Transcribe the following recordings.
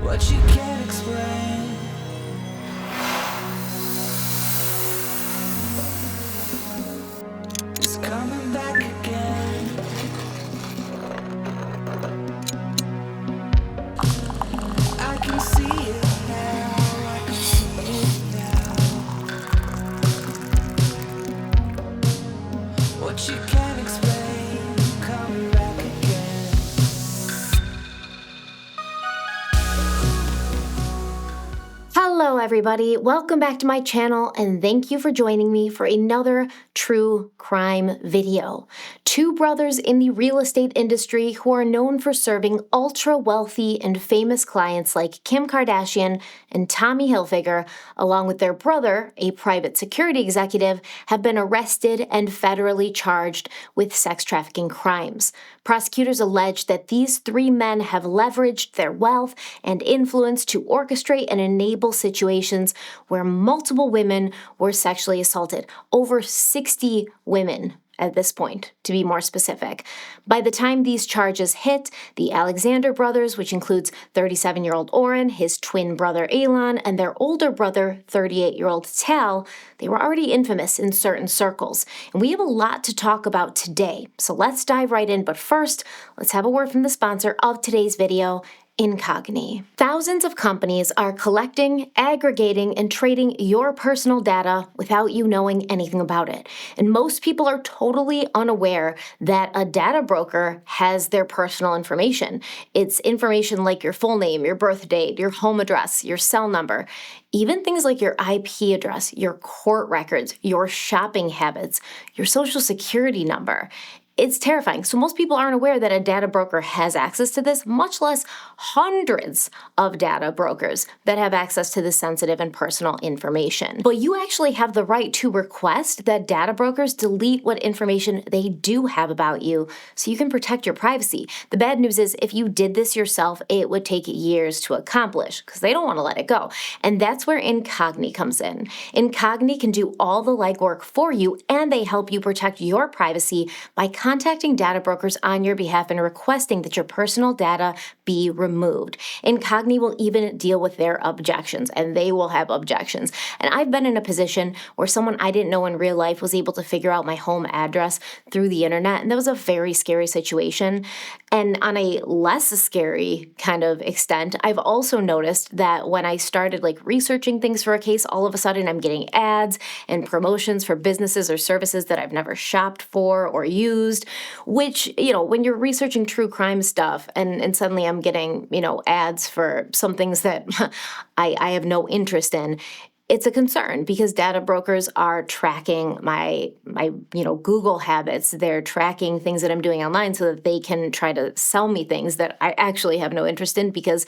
what you can't explain. It's coming back again. I can see it now, I can see it now. What you can't explain, coming back again. Hello everybody, welcome back to my channel and thank you for joining me for another true crime video. Two brothers in the real estate industry who are known for serving ultra wealthy and famous clients like Kim Kardashian and Tommy Hilfiger, along with their brother, a private security executive, have been arrested and federally charged with sex trafficking crimes. Prosecutors allege that these three men have leveraged their wealth and influence to orchestrate and enable situations where multiple women were sexually assaulted. Over 60 women at this point, to be more specific. By the time these charges hit, the Alexander brothers, which includes 37-year-old Oren, his twin brother Elon, and their older brother, 38-year-old Tal, they were already infamous in certain circles. And we have a lot to talk about today, so let's dive right in. But first, let's have a word from the sponsor of today's video, Incogni. Thousands of companies are collecting, aggregating, and trading your personal data without you knowing anything about it. And most people are totally unaware that a data broker has their personal information. It's information like your full name, your birth date, your home address, your cell number, even things like your IP address, your court records, your shopping habits, your social security number. It's terrifying. So most people aren't aware that a data broker has access to this, much less hundreds of data brokers that have access to this sensitive and personal information. But you actually have the right to request that data brokers delete what information they do have about you so you can protect your privacy. The bad news is if you did this yourself, it would take years to accomplish because they don't want to let it go. And that's where Incogni comes in. Incogni can do all the legwork for you, and they help you protect your privacy by contacting data brokers on your behalf and requesting that your personal data be removed. Incogni will even deal with their objections, and they will have objections. And I've been in a position where someone I didn't know in real life was able to figure out my home address through the internet, and that was a very scary situation. And on a less scary kind of extent, I've also noticed that when I started researching things for a case, all of a sudden I'm getting ads and promotions for businesses or services that I've never shopped for or used, which, when you're researching true crime stuff and suddenly I'm getting, ads for some things that I have no interest in, it's a concern because data brokers are tracking my Google habits. They're tracking things that I'm doing online so that they can try to sell me things that I actually have no interest in because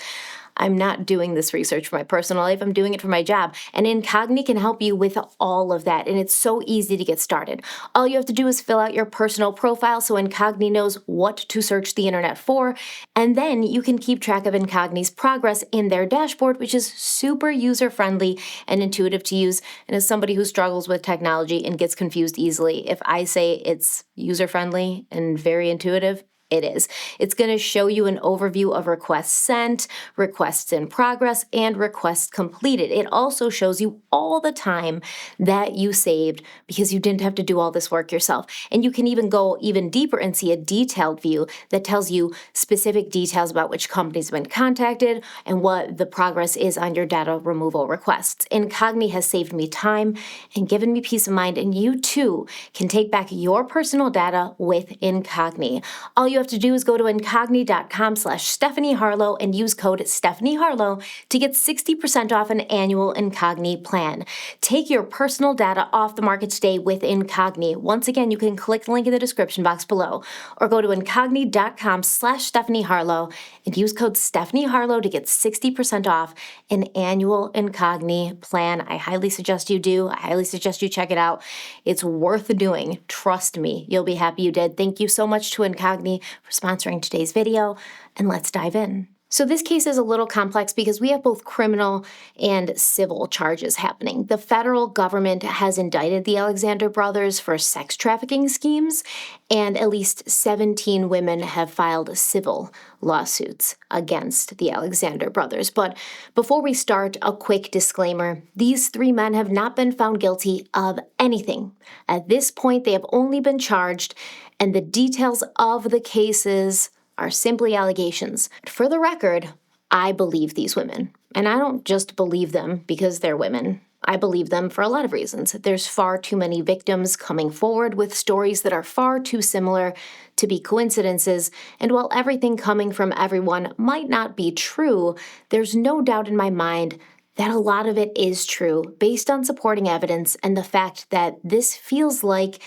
I'm not doing this research for my personal life. I'm doing it for my job. And Incogni can help you with all of that. And it's so easy to get started. All you have to do is fill out your personal profile so Incogni knows what to search the internet for. And then you can keep track of Incogni's progress in their dashboard, which is super user-friendly and intuitive to use. And as somebody who struggles with technology and gets confused easily, if I say it's user-friendly and very intuitive, it is. It's going to show you an overview of requests sent, requests in progress, and requests completed. It also shows you all the time that you saved because you didn't have to do all this work yourself. And you can even go even deeper and see a detailed view that tells you specific details about which companies have been contacted and what the progress is on your data removal requests. Incogni has saved me time and given me peace of mind, and you too can take back your personal data with Incogni. All you have to do is go to incogni.com/stephanieharlowe and use code stephanieharlowe to get 60% off an annual Incogni plan. Take your personal data off the market today with Incogni. Once again, you can click the link in the description box below or go to incogni.com/stephanieharlowe and use code stephanieharlowe to get 60% off an annual Incogni plan. I highly suggest you do. I highly suggest you check it out. It's worth doing. Trust me, you'll be happy you did. Thank you so much to Incogni for sponsoring today's video, and let's dive in. So this case is a little complex because we have both criminal and civil charges happening. The federal government has indicted the Alexander brothers for sex trafficking schemes, and at least 17 women have filed civil lawsuits against the Alexander brothers. But before we start, a quick disclaimer. These three men have not been found guilty of anything. At this point, they have only been charged, and the details of the cases are simply allegations. For the record, I believe these women. And I don't just believe them because they're women. I believe them for a lot of reasons. There's far too many victims coming forward with stories that are far too similar to be coincidences, and while everything coming from everyone might not be true, there's no doubt in my mind that a lot of it is true based on supporting evidence and the fact that this feels like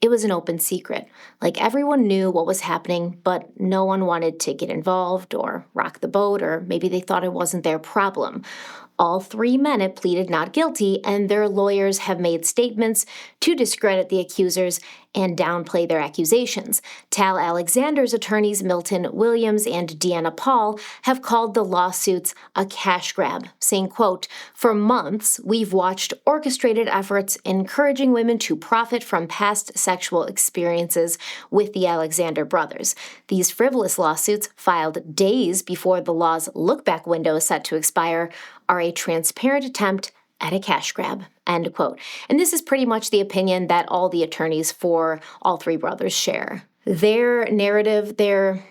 it was an open secret. Like everyone knew what was happening, but no one wanted to get involved or rock the boat, or maybe they thought it wasn't their problem. All three men have pleaded not guilty, and their lawyers have made statements to discredit the accusers and downplay their accusations. Tal Alexander's attorneys Milton Williams and Deanna Paul have called the lawsuits a cash grab, saying, quote, "For months, we've watched orchestrated efforts encouraging women to profit from past sexual experiences with the Alexander brothers. These frivolous lawsuits, filed days before the law's look-back window is set to expire, are a transparent attempt at a cash grab," end quote. And this is pretty much the opinion that all the attorneys for all three brothers share. Their narrative, their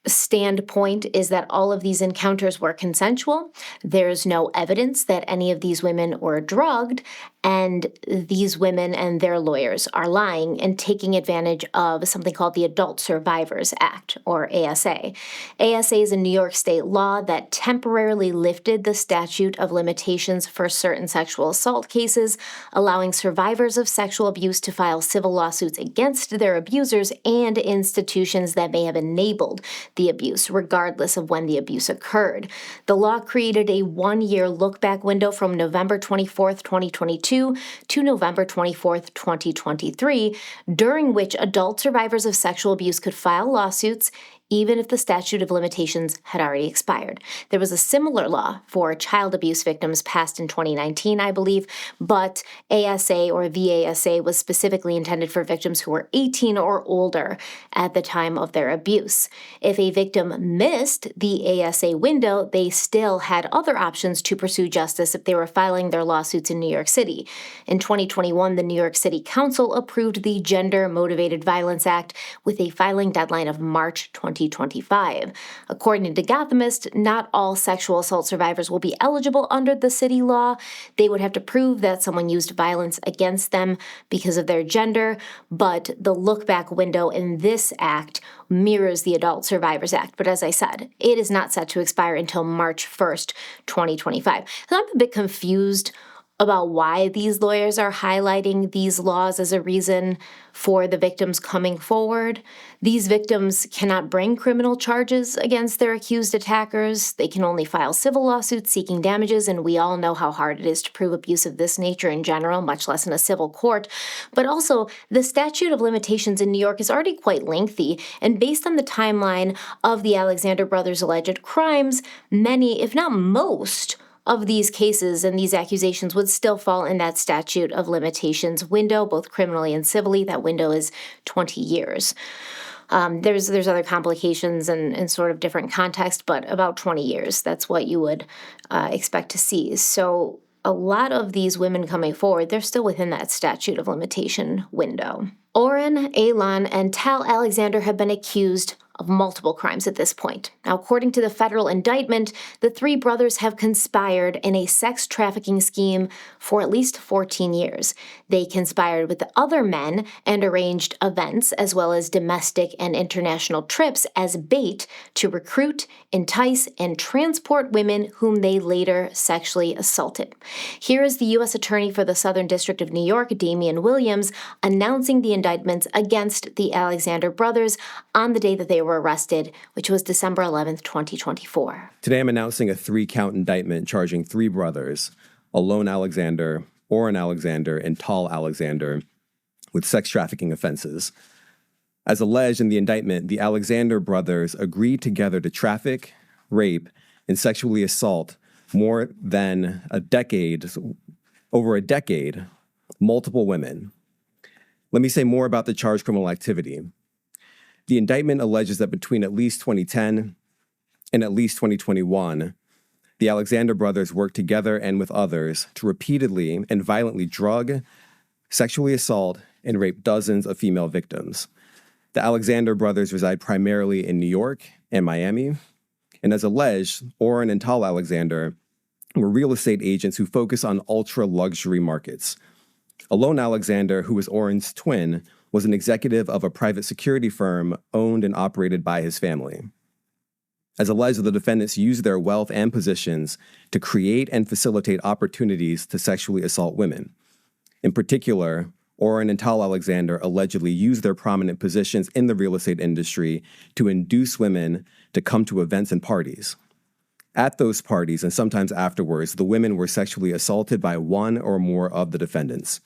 standpoint is that all of these encounters were consensual. There's no evidence that any of these women were drugged, and these women and their lawyers are lying and taking advantage of something called the Adult Survivors Act, or ASA. ASA is a New York state law that temporarily lifted the statute of limitations for certain sexual assault cases, allowing survivors of sexual abuse to file civil lawsuits against their abusers and institutions that may have enabled the abuse, regardless of when the abuse occurred. The law created a one-year look-back window from November 24th, 2022 to November 24th, 2023, during which adult survivors of sexual abuse could file lawsuits even if the statute of limitations had already expired. There was a similar law for child abuse victims passed in 2019, I believe, but ASA or the ASA was specifically intended for victims who were 18 or older at the time of their abuse. If a victim missed the ASA window, they still had other options to pursue justice if they were filing their lawsuits in New York City. In 2021, the New York City Council approved the Gender Motivated Violence Act with a filing deadline of March 2025. According to Gothamist, not all sexual assault survivors will be eligible under the city law. They would have to prove that someone used violence against them because of their gender, but the look-back window in this act mirrors the Adult Survivors Act. But as I said, it is not set to expire until March 1st, 2025. So I'm a bit confused about why these lawyers are highlighting these laws as a reason for the victims coming forward. These victims cannot bring criminal charges against their accused attackers. They can only file civil lawsuits seeking damages, and we all know how hard it is to prove abuse of this nature in general, much less in a civil court. But also, the statute of limitations in New York is already quite lengthy, and based on the timeline of the Alexander brothers' alleged crimes, many, if not most, of these cases and these accusations would still fall in that statute of limitations window, both criminally and civilly. That window is 20 years. There's other complications and sort of different context, but about 20 years. That's what you would expect to see. So a lot of these women coming forward, they're still within that statute of limitation window. Oren, Alon, and Tal Alexander have been accused of multiple crimes at this point. Now, according to the federal indictment, the three brothers have conspired in a sex trafficking scheme for at least 14 years. They conspired with other men and arranged events as well as domestic and international trips as bait to recruit, entice, and transport women whom they later sexually assaulted. Here is the U.S. Attorney for the Southern District of New York, Damian Williams, announcing the indictments against the Alexander brothers on the day that they were arrested, which was December 11th, 2024. Today I'm announcing a 3-count indictment charging 3 brothers, Alon Alexander, Oren Alexander, and Tal Alexander, with sex trafficking offenses. As alleged in the indictment, the Alexander brothers agreed together to traffic, rape, and sexually assault over a decade, multiple women. Let me say more about the charged criminal activity. The indictment alleges that between at least 2010 and at least 2021, the Alexander brothers worked together and with others to repeatedly and violently drug, sexually assault, and rape dozens of female victims. The Alexander brothers reside primarily in New York and Miami, and as alleged, Orrin and Tal Alexander were real estate agents who focus on ultra-luxury markets. Alone Alexander, who was Orrin's twin, was an executive of a private security firm owned and operated by his family. As alleged, the defendants used their wealth and positions to create and facilitate opportunities to sexually assault women. In particular, Orrin and Tal Alexander allegedly used their prominent positions in the real estate industry to induce women to come to events and parties. At those parties, and sometimes afterwards, the women were sexually assaulted by one or more of the defendants.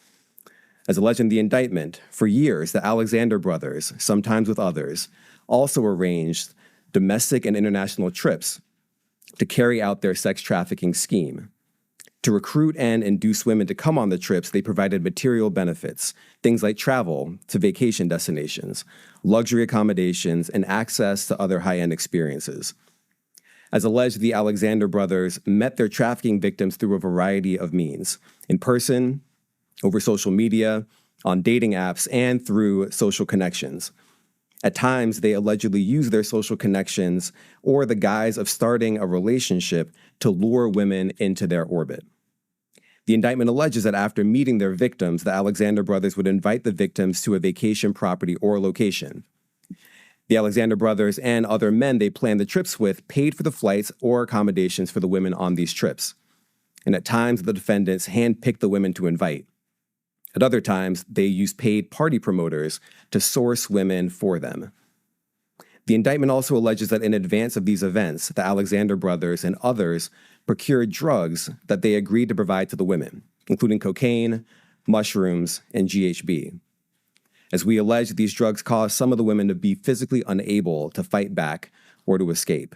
As alleged in the indictment, for years, the Alexander brothers, sometimes with others, also arranged domestic and international trips to carry out their sex trafficking scheme. To recruit and induce women to come on the trips, they provided material benefits, things like travel to vacation destinations, luxury accommodations, and access to other high-end experiences. As alleged, the Alexander brothers met their trafficking victims through a variety of means: in person, over social media, on dating apps, and through social connections. At times, they allegedly used their social connections or the guise of starting a relationship to lure women into their orbit. The indictment alleges that after meeting their victims, the Alexander brothers would invite the victims to a vacation property or location. The Alexander brothers and other men they planned the trips with paid for the flights or accommodations for the women on these trips. And at times, the defendants handpicked the women to invite. At other times, they used paid party promoters to source women for them. The indictment also alleges that in advance of these events, the Alexander brothers and others procured drugs that they agreed to provide to the women, including cocaine, mushrooms, and GHB. As we allege, these drugs caused some of the women to be physically unable to fight back or to escape.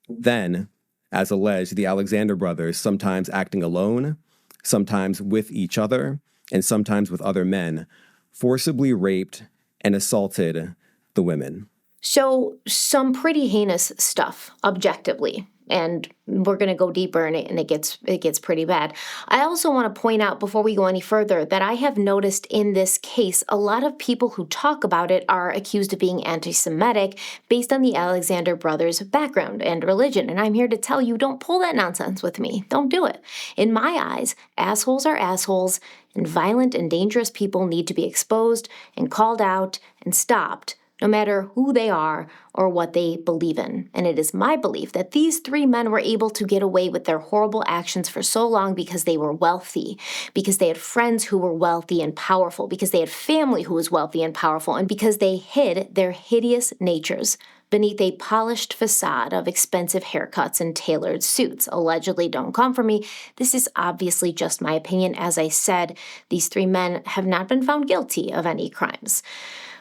Then, as alleged, the Alexander brothers, sometimes acting alone, sometimes with each other, and sometimes with other men, forcibly raped and assaulted the women. So, some pretty heinous stuff, objectively. And we're going to go deeper in it, and it gets pretty bad. I also want to point out, before we go any further, that I have noticed in this case, a lot of people who talk about it are accused of being anti-Semitic based on the Alexander brothers' background and religion. And I'm here to tell you, don't pull that nonsense with me. Don't do it. In my eyes, assholes are assholes, and violent and dangerous people need to be exposed and called out and stopped, no matter who they are or what they believe in. And it is my belief that these three men were able to get away with their horrible actions for so long because they were wealthy, because they had friends who were wealthy and powerful, because they had family who was wealthy and powerful, and because they hid their hideous natures beneath a polished facade of expensive haircuts and tailored suits. Allegedly, don't come for me. This is obviously just my opinion. As I said, these three men have not been found guilty of any crimes.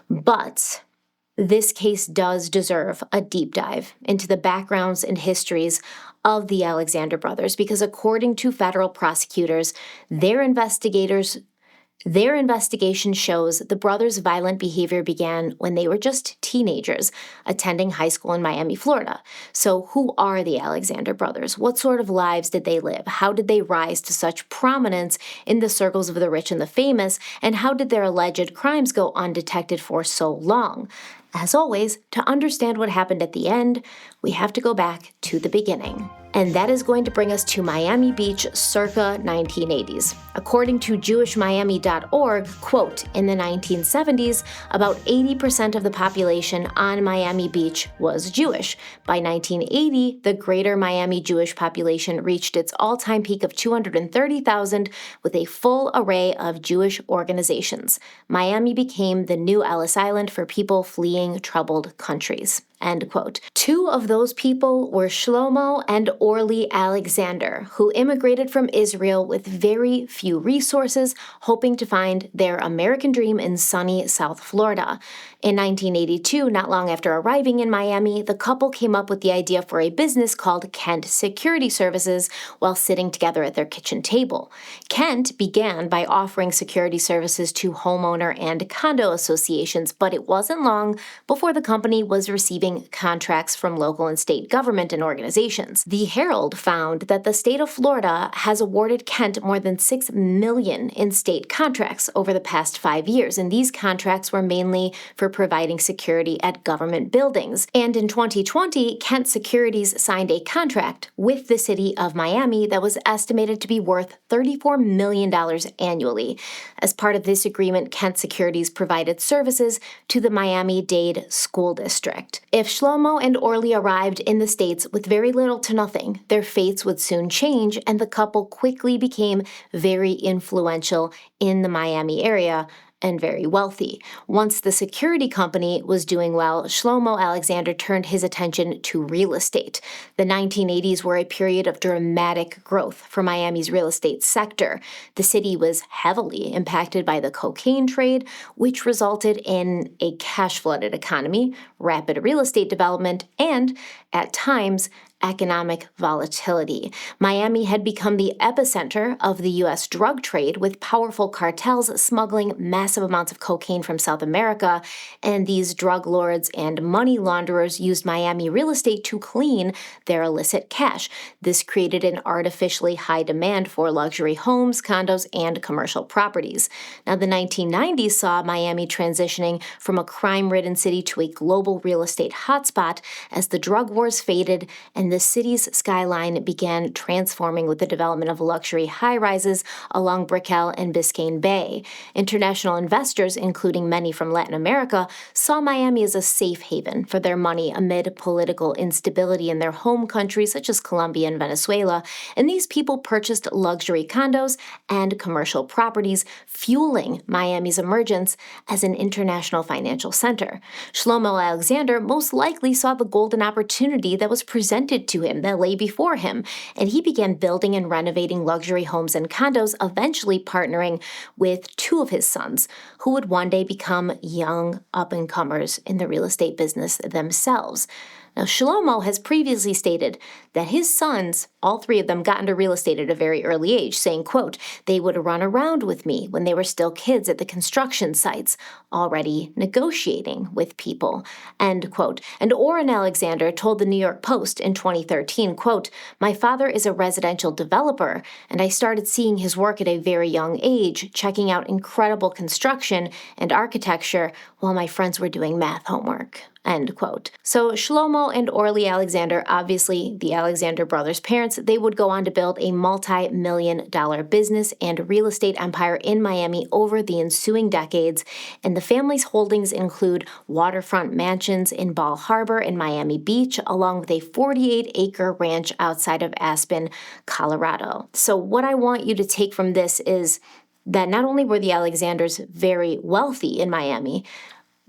But this case does deserve a deep dive into the backgrounds and histories of the Alexander brothers, because according to federal prosecutors, their investigation shows the brothers' violent behavior began when they were just teenagers attending high school in Miami, Florida. So who are the Alexander brothers? What sort of lives did they live? How did they rise to such prominence in the circles of the rich and the famous? And how did their alleged crimes go undetected for so long? As always, to understand what happened at the end, we have to go back to the beginning. And that is going to bring us to Miami Beach circa 1980s. According to JewishMiami.org, quote, in the 1970s, about 80% of the population on Miami Beach was Jewish. By 1980, the greater Miami Jewish population reached its all-time peak of 230,000 with a full array of Jewish organizations. Miami became the new Ellis Island for people fleeing troubled countries. End quote. Two of those people were Shlomo and Orly Alexander, who immigrated from Israel with very few resources, hoping to find their American dream in sunny South Florida. In 1982, not long after arriving in Miami, the couple came up with the idea for a business called Kent Security Services while sitting together at their kitchen table. Kent began by offering security services to homeowner and condo associations, but it wasn't long before the company was receiving contracts from local and state government and organizations. The Herald found that the state of Florida has awarded Kent more than $6 million in state contracts over the past 5 years, and these contracts were mainly for providing security at government buildings. And in 2020, Kent Securities signed a contract with the city of Miami that was estimated to be worth $34 million annually. As part of this agreement, Kent Securities provided services to the Miami-Dade School District. If Shlomo and Orly arrived in the States with very little to nothing, their fates would soon change, and the couple quickly became very influential in the Miami area and very wealthy. Once the security company was doing well, Shlomo Alexander turned his attention to real estate. The 1980s were a period of dramatic growth for Miami's real estate sector. The city was heavily impacted by the cocaine trade, which resulted in a cash-flooded economy, rapid real estate development, and, at times, economic volatility. Miami had become the epicenter of the U.S. drug trade, with powerful cartels smuggling massive amounts of cocaine from South America, and these drug lords and money launderers used Miami real estate to clean their illicit cash. This created an artificially high demand for luxury homes, condos, and commercial properties. Now, the 1990s saw Miami transitioning from a crime-ridden city to a global real estate hotspot as the drug wars faded and the city's skyline began transforming with the development of luxury high-rises along Brickell and Biscayne Bay. International investors, including many from Latin America, saw Miami as a safe haven for their money amid political instability in their home countries such as Colombia and Venezuela, and these people purchased luxury condos and commercial properties, fueling Miami's emergence as an international financial center. Shlomo Alexander most likely saw the golden opportunity that was presented to him, that lay before him, and he began building and renovating luxury homes and condos, eventually partnering with two of his sons, who would one day become young up-and-comers in the real estate business themselves. Now, Shlomo has previously stated that his sons, all three of them, got into real estate at a very early age, saying, quote, "They would run around with me when they were still kids at the construction sites, already negotiating with people," end quote. And Orrin Alexander told the New York Post in 2013, quote, "My father is a residential developer, and I started seeing his work at a very young age, checking out incredible construction and architecture while my friends were doing math homework." End quote. So Shlomo and Orly Alexander, obviously the Alexander brothers' parents, they would go on to build a multi-million-dollar business and real estate empire in Miami over the ensuing decades, and the family's holdings include waterfront mansions in Bal Harbour and Miami Beach, along with a 48-acre ranch outside of Aspen, Colorado. So what I want you to take from this is that not only were the Alexanders very wealthy in Miami,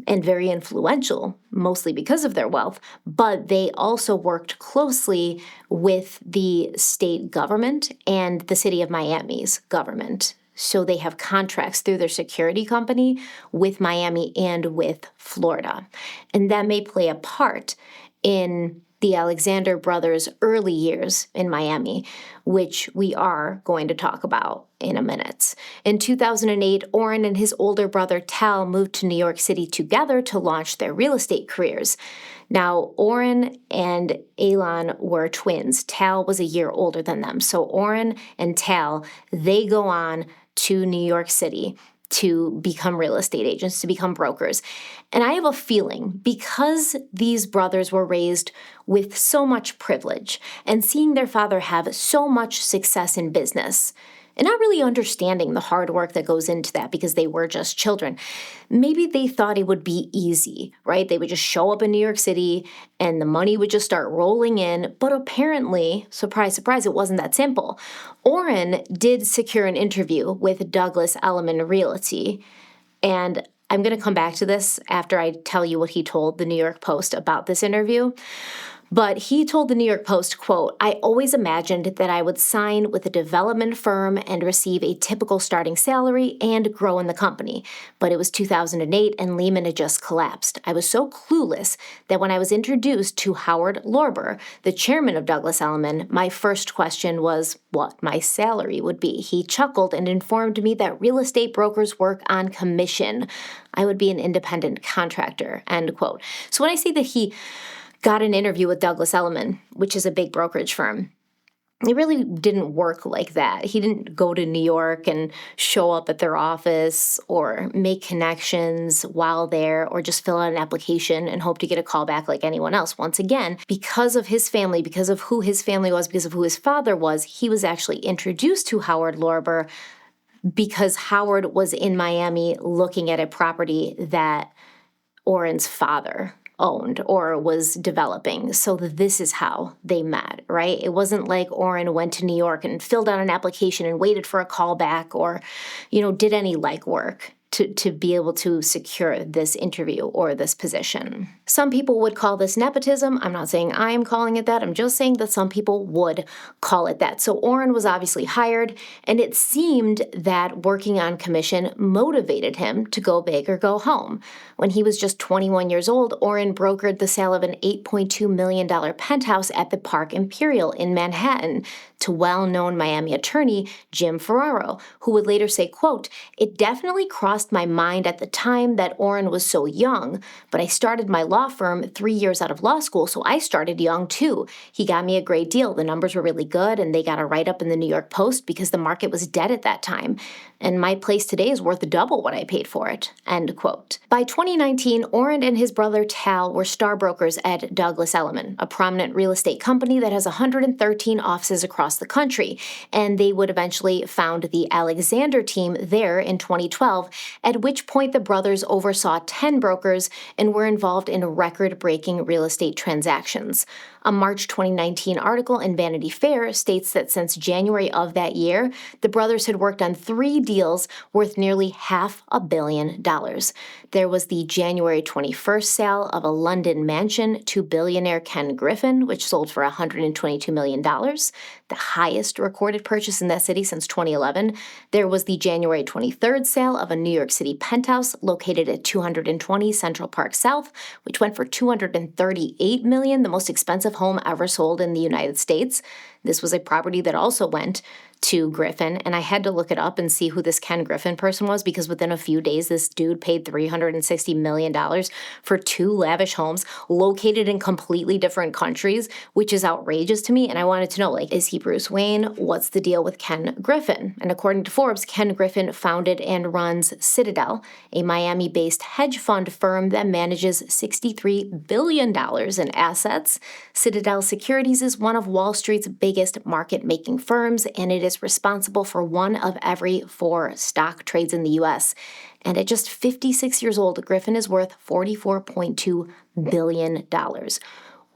and very influential, mostly because of their wealth, but they also worked closely with the state government and the city of Miami's government. So they have contracts through their security company with Miami and with Florida. And that may play a part in the Alexander brothers' early years in Miami, which we are going to talk about in a minute. In 2008, Orrin and his older brother Tal moved to New York City together to launch their real estate careers. Now, Orrin and Elon were twins. Tal was a year older than them. So Orrin and Tal, they go on to New York City to become real estate agents, to become brokers. And I have a feeling, because these brothers were raised with so much privilege and seeing their father have so much success in business, and not really understanding the hard work that goes into that because they were just children, maybe they thought it would be easy, right? They would just show up in New York City and the money would just start rolling in. But apparently, surprise, surprise, it wasn't that simple. Orrin did secure an interview with Douglas Elliman Realty, and I'm going to come back to this after I tell you what he told the New York Post about this interview. But he told the New York Post, quote, "I always imagined that I would sign with a development firm and receive a typical starting salary and grow in the company. But it was 2008 and Lehman had just collapsed. I was so clueless that when I was introduced to Howard Lorber, the chairman of Douglas Elliman, my first question was what my salary would be. He chuckled and informed me that real estate brokers work on commission. I would be an independent contractor," end quote. So when I say that he got an interview with Douglas Elliman, which is a big brokerage firm, it really didn't work like that. He didn't go to New York and show up at their office or make connections while there or just fill out an application and hope to get a call back like anyone else. Once again, because of his family, because of who his family was, because of who his father was, he was actually introduced to Howard Lorber because Howard was in Miami looking at a property that Orrin's father owned or was developing. So this is how they met, right? It wasn't like Orrin went to New York and filled out an application and waited for a call back or, did any legwork to be able to secure this interview or this position. Some people would call this nepotism. I'm not saying I am calling it that. I'm just saying that some people would call it that. So Orrin was obviously hired, and it seemed that working on commission motivated him to go big or go home. When he was just 21 years old, Orrin brokered the sale of an $8.2 million penthouse at the Park Imperial in Manhattan to well-known Miami attorney Jim Ferraro, who would later say, quote, "It definitely crossed my mind at the time that Orrin was so young, but I started my law firm 3 years out of law school, so I started young too. He got me a great deal. The numbers were really good, and they got a write-up in the New York Post because the market was dead at that time. And my place today is worth double what I paid for it," end quote. By 2019, Orrin and his brother Tal were star brokers at Douglas Elliman, a prominent real estate company that has 113 offices across the country, and they would eventually found the Alexander team there in 2012, at which point the brothers oversaw 10 brokers and were involved in record-breaking real estate transactions. A March 2019 article in Vanity Fair states that since January of that year, the brothers had worked on 3 deals worth nearly $500 million. There was the January 21st sale of a London mansion to billionaire Ken Griffin, which sold for $122 million, the highest recorded purchase in that city since 2011. There was the January 23rd sale of a New York City penthouse located at 220 Central Park South, which went for $238 million, the most expensive home ever sold in the United States. This was a property that also went to Griffin, and I had to look it up and see who this Ken Griffin person was because within a few days, this dude paid $360 million for 2 lavish homes located in completely different countries, which is outrageous to me. And I wanted to know, is he Bruce Wayne? What's the deal with Ken Griffin? And according to Forbes, Ken Griffin founded and runs Citadel, a Miami-based hedge fund firm that manages $63 billion in assets. Citadel Securities is one of Wall Street's biggest market-making firms, and it is responsible for 1 of every 4 stock trades in the U.S. And at just 56 years old, Griffin is worth $44.2 billion,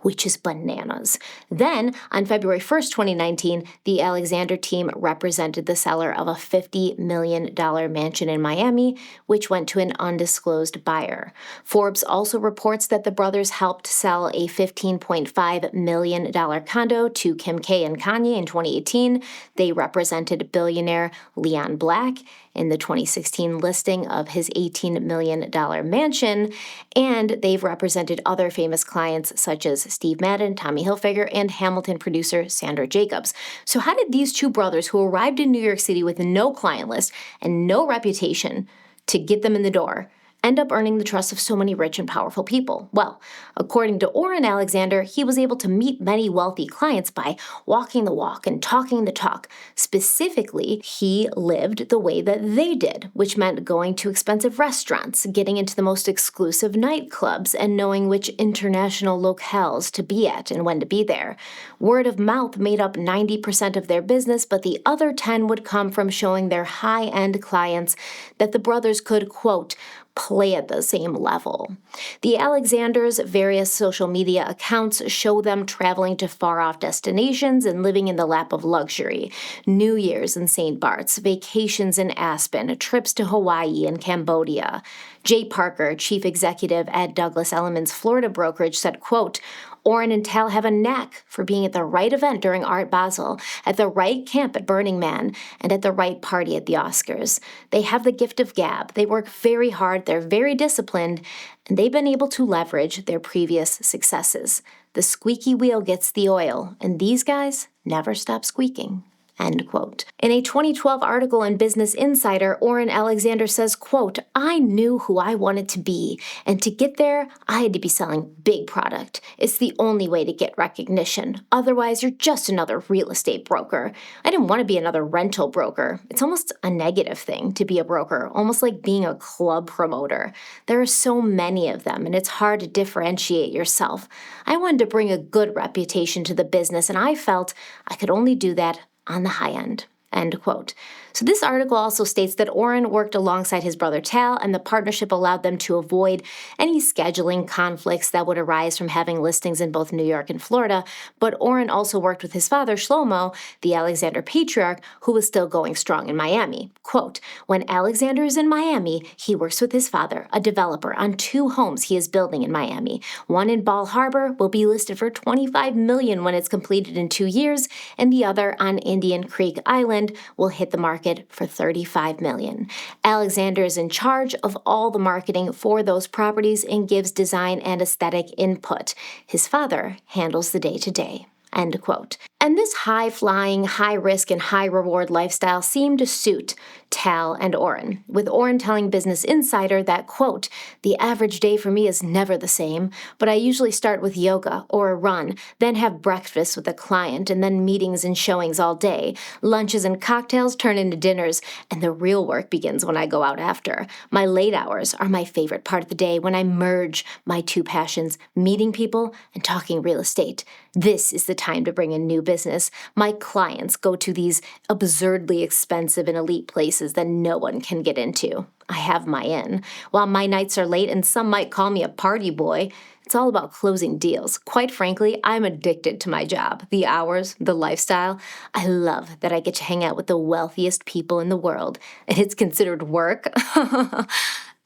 which is bananas. Then, on February 1st, 2019, the Alexander team represented the seller of a $50 million mansion in Miami, which went to an undisclosed buyer. Forbes also reports that the brothers helped sell a $15.5 million condo to Kim K and Kanye in 2018. They represented billionaire Leon Black in the 2016 listing of his $18 million mansion, and they've represented other famous clients such as Steve Madden, Tommy Hilfiger, and Hamilton producer Sandra Jacobs. So how did these 2 brothers who arrived in New York City with no client list and no reputation to get them in the door end up earning the trust of so many rich and powerful people? Well, according to Orrin Alexander, he was able to meet many wealthy clients by walking the walk and talking the talk. Specifically, he lived the way that they did, which meant going to expensive restaurants, getting into the most exclusive nightclubs, and knowing which international locales to be at and when to be there. Word of mouth made up 90% of their business, but the other 10 would come from showing their high-end clients that the brothers could, quote, play at the same level. The Alexanders' various social media accounts show them traveling to far-off destinations and living in the lap of luxury. New Year's in St. Bart's, vacations in Aspen, trips to Hawaii and Cambodia. Jay Parker, chief executive at Douglas Elliman's Florida brokerage, said, quote, Oren and Tal have a knack for being at the right event during Art Basel, at the right camp at Burning Man, and at the right party at the Oscars. They have the gift of gab. They work very hard, they're very disciplined, and they've been able to leverage their previous successes. The squeaky wheel gets the oil, and these guys never stop squeaking. End quote. In a 2012 article in Business Insider, Oren Alexander says, quote, I knew who I wanted to be, and to get there, I had to be selling big product. It's the only way to get recognition. Otherwise, you're just another real estate broker. I didn't want to be another rental broker. It's almost a negative thing to be a broker, almost like being a club promoter. There are so many of them, and it's hard to differentiate yourself. I wanted to bring a good reputation to the business, and I felt I could only do that on the high end. End quote. So this article also states that Oren worked alongside his brother Tal, and the partnership allowed them to avoid any scheduling conflicts that would arise from having listings in both New York and Florida. But Oren also worked with his father, Shlomo, the Alexander patriarch, who was still going strong in Miami. Quote, when Alexander is in Miami, he works with his father, a developer, on 2 homes he is building in Miami. One in Bal Harbour will be listed for $25 million when it's completed in 2 years, and the other on Indian Creek Island will hit the market for $35 million. Alexander is in charge of all the marketing for those properties and gives design and aesthetic input. His father handles the day-to-day. End quote. And this high-flying, high-risk, and high-reward lifestyle seemed to suit Tal and Oren, with Oren telling Business Insider that, quote, the average day for me is never the same, but I usually start with yoga or a run, then have breakfast with a client, and then meetings and showings all day. Lunches and cocktails turn into dinners, and the real work begins when I go out after. My late hours are my favorite part of the day when I merge my 2 passions, meeting people and talking real estate. This is the time to bring in new business. My clients go to these absurdly expensive and elite places that no one can get into. I have my in. While my nights are late and some might call me a party boy, it's all about closing deals. Quite frankly, I'm addicted to my job, the hours, the lifestyle. I love that I get to hang out with the wealthiest people in the world, and it's considered work.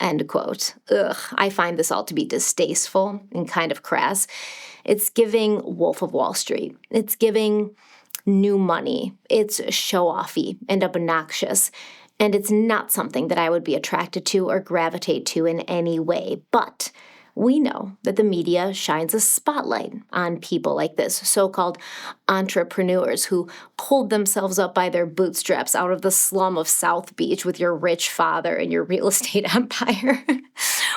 End quote. Ugh, I find this all to be distasteful and kind of crass. It's giving Wolf of Wall Street. It's giving new money. It's show-offy and obnoxious. And it's not something that I would be attracted to or gravitate to in any way. But we know that the media shines a spotlight on people like this, so-called entrepreneurs who pulled themselves up by their bootstraps out of the slum of South Beach with your rich father and your real estate empire.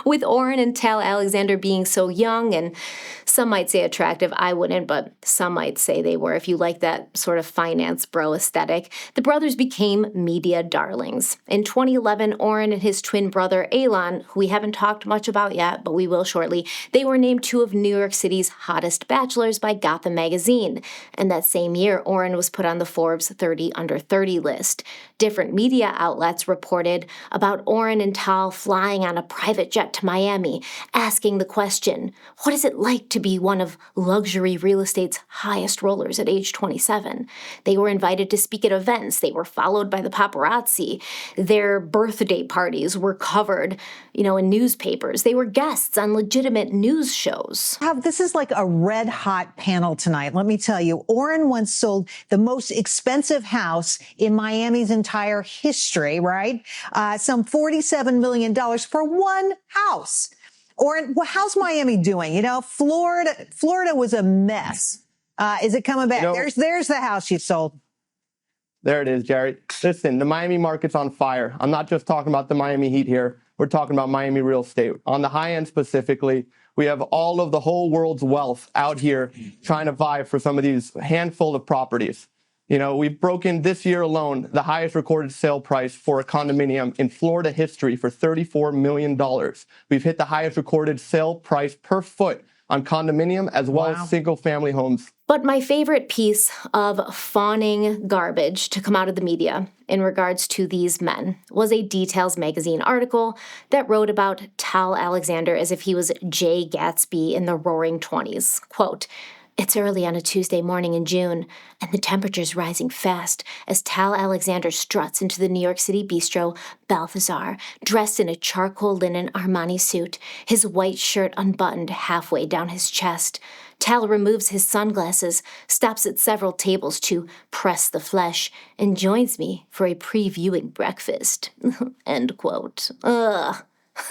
With Oren and Tal Alexander being so young and some might say attractive, I wouldn't, but some might say they were if you like that sort of finance bro aesthetic, the brothers became media darlings. In 2011, Oren and his twin brother Elon, who we haven't talked much about yet, but we will shortly, they were named 2 of New York City's hottest bachelors by Gotham magazine. And that same year, Oren was put on the Forbes 30 Under 30 list. Different media outlets reported about Oren and Tal flying on a private jet to Miami, asking the question, what is it like to be one of luxury real estate's highest rollers at age 27? They were invited to speak at events. They were followed by the paparazzi. Their birthday parties were covered, in newspapers. They were guests on legitimate news shows. This is like a red hot panel tonight. Let me tell you, Oren once sold the most expensive house in Miami's entire history, right? Some $47 million for one house. Oren, how's Miami doing? Florida was a mess. Is it coming back? There's the house you sold. There it is, Jerry. Listen, the Miami market's on fire. I'm not just talking about the Miami Heat here. We're talking about Miami real estate. On the high end specifically, we have all of the whole world's wealth out here trying to vie for some of these handful of properties. We've broken this year alone the highest recorded sale price for a condominium in Florida history for $34 million. We've hit the highest recorded sale price per foot on condominium as well as single family homes But my favorite piece of fawning garbage to come out of the media in regards to these men was a Details magazine article that wrote about Tal Alexander as if he was Jay Gatsby in the roaring 20s. Quote, "It's early on a Tuesday morning in June, and the temperature's rising fast as Tal Alexander struts into the New York City bistro Balthazar, dressed in a charcoal linen Armani suit, his white shirt unbuttoned halfway down his chest. Tal removes his sunglasses, stops at several tables to press the flesh, and joins me for a pre-viewing breakfast." End quote. Ugh.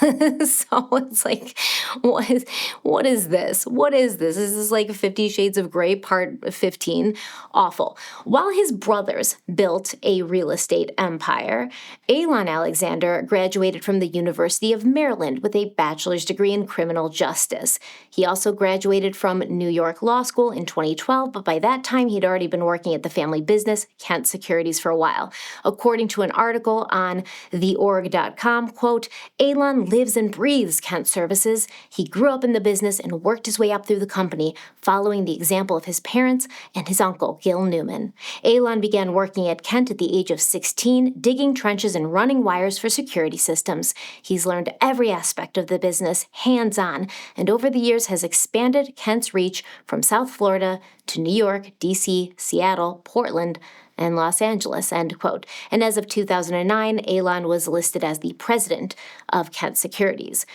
So it's like, what is this? What is this? Is this like 50 Shades of Grey part 15? Awful. While his brothers built a real estate empire, Elon Alexander graduated from the University of Maryland with a bachelor's degree in criminal justice. He also graduated from New York Law School in 2012, but by that time he'd already been working at the family business, Kent Securities, for a while. According to an article on theorg.com, quote, "Elon lives and breathes Kent Services. He grew up in the business and worked his way up through the company, following the example of his parents and his uncle, Gil Newman. Elon began working at Kent at the age of 16, digging trenches and running wires for security systems. He's learned every aspect of the business hands-on, and over the years has expanded Kent's reach from South Florida to New York, D.C., Seattle, Portland, and Los Angeles," end quote. And as of 2009, Elon was listed as the president of Kent Securities.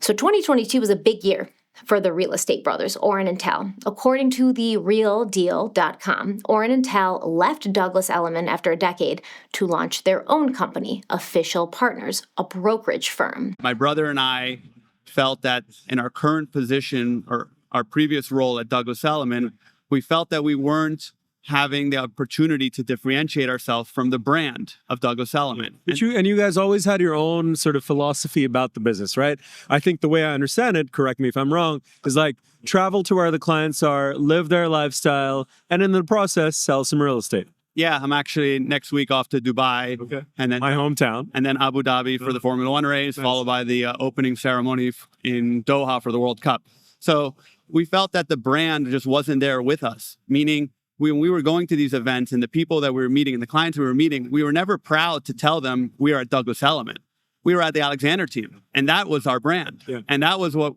So 2022 was a big year for the real estate brothers, Oren and Tal. According to the realdeal.com, Oren and Tal left Douglas Elliman after a decade to launch their own company, Official Partners, a brokerage firm. My brother and I felt that in our current position or our previous role at Douglas Elliman, we felt that we weren't having the opportunity to differentiate ourselves from the brand of Douglas Elliman. But you guys always had your own sort of philosophy about the business, right? I think the way I understand it, correct me if I'm wrong, is like travel to where the clients are, live their lifestyle, and in the process, sell some real estate. Yeah, I'm actually next week off to Dubai, and then my hometown, and then Abu Dhabi for the Formula One race, followed by the opening ceremony in Doha for the World Cup. So we felt that the brand just wasn't there with us, meaning when we were going to these events and the people that we were meeting and the clients we were meeting, we were never proud to tell them we are at Douglas Elliman. We were at the Alexander team, and that was our brand. Yeah. And that was what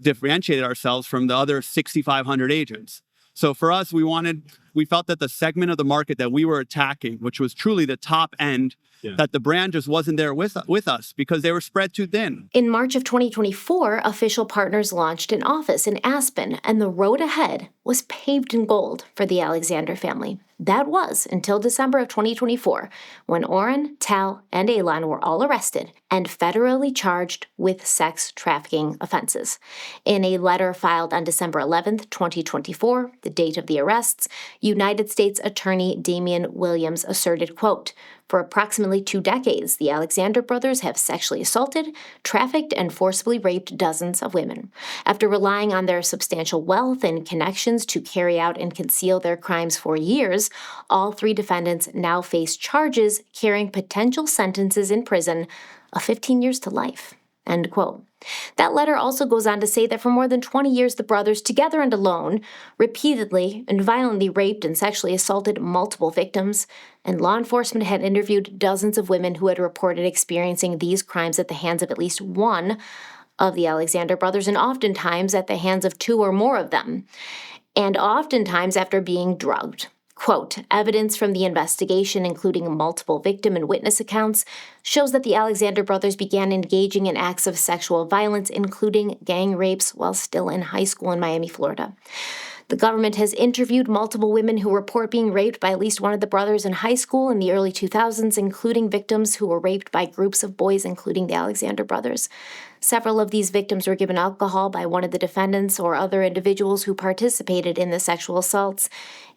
differentiated ourselves from the other 6,500 agents. So for us, we felt that the segment of the market that we were attacking, which was truly the top end, that the brand just wasn't there with us because they were spread too thin. In March of 2024, Official Partners launched an office in Aspen, and the road ahead was paved in gold for the Alexander family. That was until December of 2024, when Oren, Tal, and Elon were all arrested and federally charged with sex trafficking offenses. In a letter filed on December 11th, 2024, the date of the arrests, United States Attorney Damian Williams asserted, quote, "For approximately 2 decades, the Alexander brothers have sexually assaulted, trafficked, and forcibly raped dozens of women. After relying on their substantial wealth and connections to carry out and conceal their crimes for years, all 3 defendants now face charges carrying potential sentences in prison of 15 years to life." End quote. That letter also goes on to say that for more than 20 years, the brothers, together and alone, repeatedly and violently raped and sexually assaulted multiple victims, and law enforcement had interviewed dozens of women who had reported experiencing these crimes at the hands of at least one of the Alexander brothers, and oftentimes at the hands of 2 or more of them, and oftentimes after being drugged. Quote, "Evidence from the investigation, including multiple victim and witness accounts, shows that the Alexander brothers began engaging in acts of sexual violence, including gang rapes, while still in high school in Miami, Florida. The government has interviewed multiple women who report being raped by at least one of the brothers in high school in the early 2000s, including victims who were raped by groups of boys, including the Alexander brothers. Several of these victims were given alcohol by one of the defendants or other individuals who participated in the sexual assaults.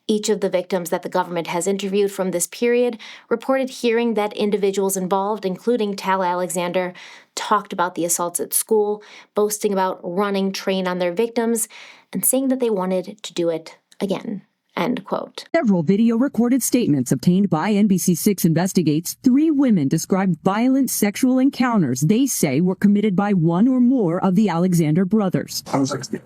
Each of the victims that the government has interviewed from this period reported hearing that individuals involved, including Tal Alexander, talked about the assaults at school, boasting about running train on their victims, and saying that they wanted to do it again." End quote. Several video recorded statements obtained by NBC6 Investigates 3 women described violent sexual encounters they say were committed by one or more of the Alexander brothers. I was like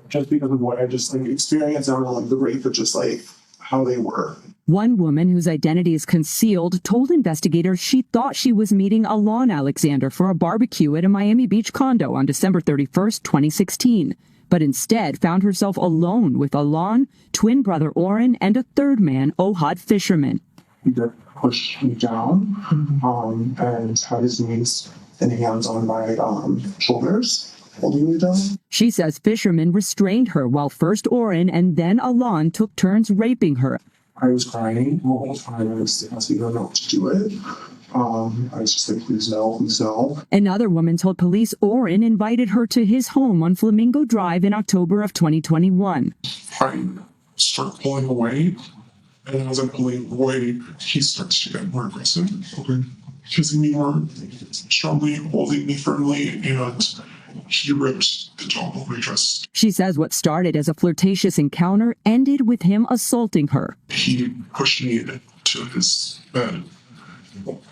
just because of what I just experienced and like the rape of just like how they were. One woman whose identity is concealed told investigators she thought she was meeting Alon Alexander for a barbecue at a Miami Beach condo on December 31st, 2016, but instead found herself alone with Alon, twin brother Oren, and a third man, Ohad Fisherman. He did push me down and had his knees and hands on my shoulders, holding me down. She says Fisherman restrained her while first Oren and then Alon took turns raping her. I was crying the whole time. I was asking her not to do it. I was just like, please no, please no. Another woman told police Oren invited her to his home on Flamingo Drive in October of 2021. I start pulling away, and as I'm pulling away, he starts to get more aggressive, kissing me more strongly, holding me firmly, and he ripped the top of my dress. She says what started as a flirtatious encounter ended with him assaulting her. He pushed me to his bed,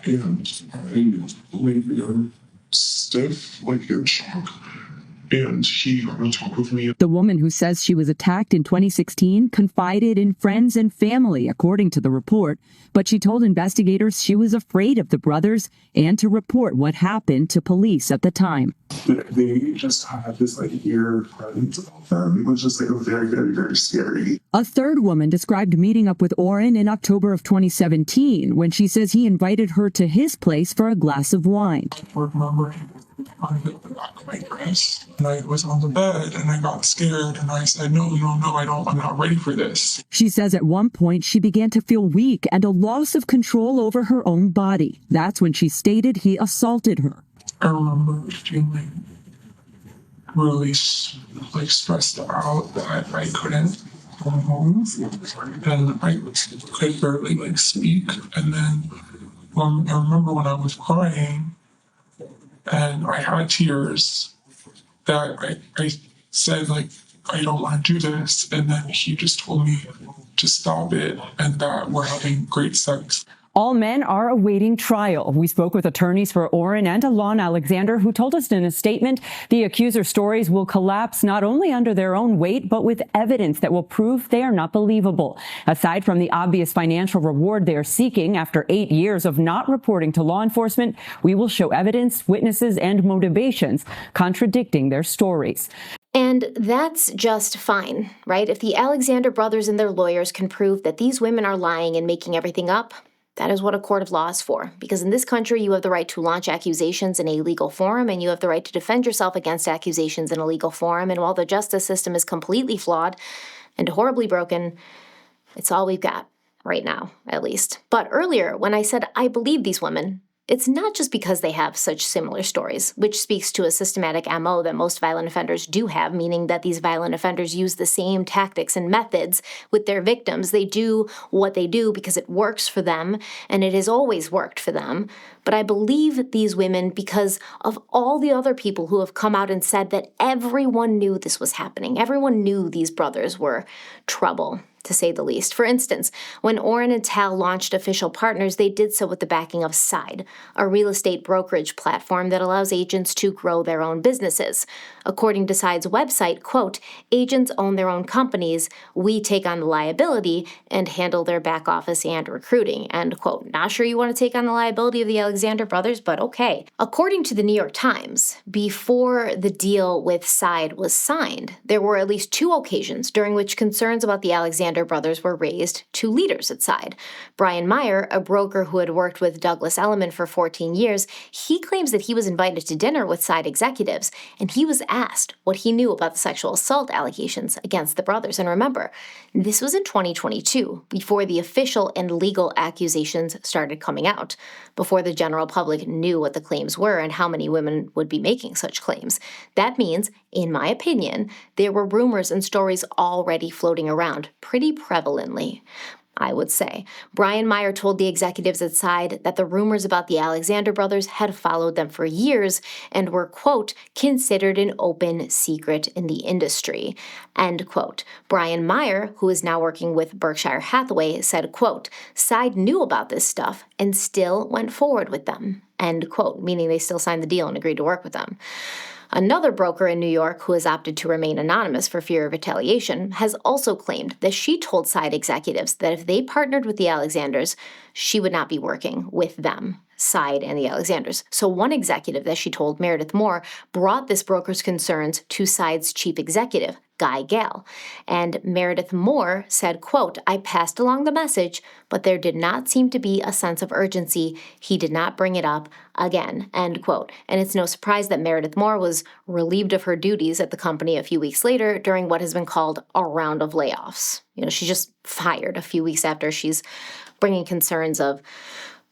and I laid there stiff, like in shock, and he got on top of me. The woman who says she was attacked in 2016 confided in friends and family, according to the report, but she told investigators she was afraid of the brothers and to report what happened to police at the time. They just had this like eerie presence about them. It was just like a very, very, very scary. A third woman described meeting up with Oren in October of 2017 when she says he invited her to his place for a glass of wine. I remember he was on the back of my dress, and I was on the bed, and I got scared, and I said, no, I'm not ready for this. She says at one point she began to feel weak and a loss of control over her own body. That's when she stated he assaulted her. I remember feeling really stressed out that I couldn't go home, and I could barely speak. And then I remember when I was crying and I had tears that I said I don't want to do this, and then he just told me to stop it and that we're having great sex. All men are awaiting trial. We spoke with attorneys for Oren and Alon Alexander, who told us in a statement the accuser's stories will collapse not only under their own weight, but with evidence that will prove they are not believable. Aside from the obvious financial reward they are seeking after 8 years of not reporting to law enforcement, we will show evidence, witnesses, and motivations contradicting their stories. And that's just fine, right? If the Alexander brothers and their lawyers can prove that these women are lying and making everything up, that is what a court of law is for, because in this country, you have the right to launch accusations in a legal forum, and you have the right to defend yourself against accusations in a legal forum. And while the justice system is completely flawed and horribly broken, it's all we've got right now, at least. But earlier, when I said I believe these women, it's not just because they have such similar stories, which speaks to a systematic MO that most violent offenders do have, meaning that these violent offenders use the same tactics and methods with their victims. They do what they do because it works for them, and it has always worked for them. But I believe these women because of all the other people who have come out and said that everyone knew this was happening. Everyone knew these brothers were trouble, to say the least. For instance, when Oren and Tal launched Official Partners, they did so with the backing of Side, a real estate brokerage platform that allows agents to grow their own businesses. According to Side's website, quote, agents own their own companies, we take on the liability and handle their back office and recruiting, end quote. Not sure you want to take on the liability of the Alexander brothers, but okay. According to the New York Times, before the deal with Side was signed, there were at least 2 occasions during which concerns about the Alexander brothers were raised to leaders at Side. Brian Meyer, a broker who had worked with Douglas Elliman for 14 years, he claims that he was invited to dinner with Side executives, and he was asked what he knew about the sexual assault allegations against the brothers. And remember, this was in 2022, before the official and legal accusations started coming out, before the general public knew what the claims were and how many women would be making such claims. That means, in my opinion, there were rumors and stories already floating around pretty prevalently, I would say. Brian Meyer told the executives at Side that the rumors about the Alexander brothers had followed them for years and were, quote, considered an open secret in the industry, end quote. Brian Meyer, who is now working with Berkshire Hathaway, said, quote, Side knew about this stuff and still went forward with them, end quote, meaning they still signed the deal and agreed to work with them. Another broker in New York, who has opted to remain anonymous for fear of retaliation, has also claimed that she told side executives that if they partnered with the Alexanders, she would not be working with them, Side and the Alexanders. So one executive that she told, Meredith Moore, brought this broker's concerns to Side's chief executive, Guy Gale. And Meredith Moore said, quote, "I passed along the message, but there did not seem to be a sense of urgency. He did not bring it up again," end quote. And it's no surprise that Meredith Moore was relieved of her duties at the company a few weeks later during what has been called a round of layoffs. She's just fired a few weeks after she's bringing concerns of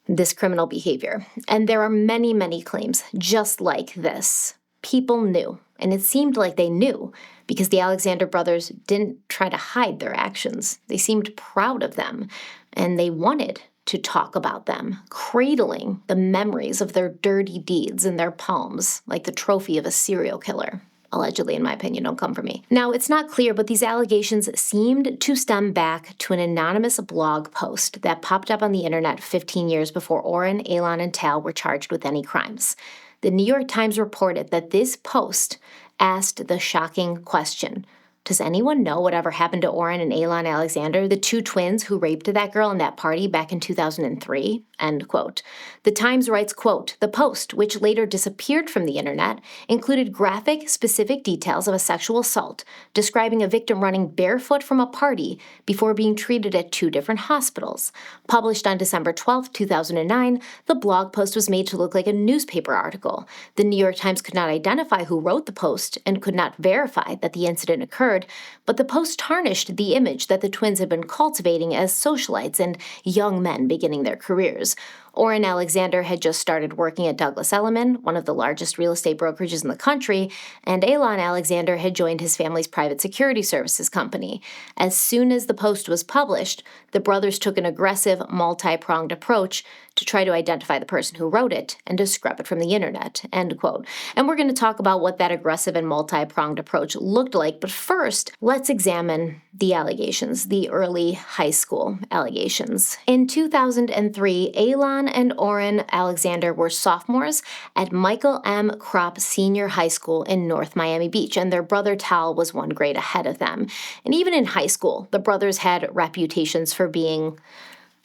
this criminal behavior. And there are many, many claims just like this. People knew, and it seemed like they knew, because the Alexander brothers didn't try to hide their actions. They seemed proud of them, and they wanted to talk about them, cradling the memories of their dirty deeds in their palms, like the trophy of a serial killer. Allegedly, in my opinion, don't come for me. Now, it's not clear, but these allegations seemed to stem back to an anonymous blog post that popped up on the internet 15 years before Oren, Elon, and Tal were charged with any crimes. The New York Times reported that this post asked the shocking question: does anyone know whatever happened to Oren and Elon Alexander, the two twins who raped that girl in that party back in 2003? End quote. The Times writes, quote, "The post, which later disappeared from the internet, included graphic, specific details of a sexual assault, describing a victim running barefoot from a party before being treated at two different hospitals. Published on December 12, 2009, the blog post was made to look like a newspaper article. The New York Times could not identify who wrote the post and could not verify that the incident occurred, but the post tarnished the image that the twins had been cultivating as socialites and young men beginning their careers. Oren Alexander had just started working at Douglas Elliman, one of the largest real estate brokerages in the country, and Elon Alexander had joined his family's private security services company. As soon as the post was published, the brothers took an aggressive, multi-pronged approach to try to identify the person who wrote it and to scrub it from the internet," end quote. And we're going to talk about what that aggressive and multi-pronged approach looked like, but first, let's examine the allegations, the early high school allegations. In 2003, Elon and Oren Alexander were sophomores at Michael M. Kropp Senior High School in North Miami Beach, and their brother Tal was one grade ahead of them. And even in high school, the brothers had reputations for being,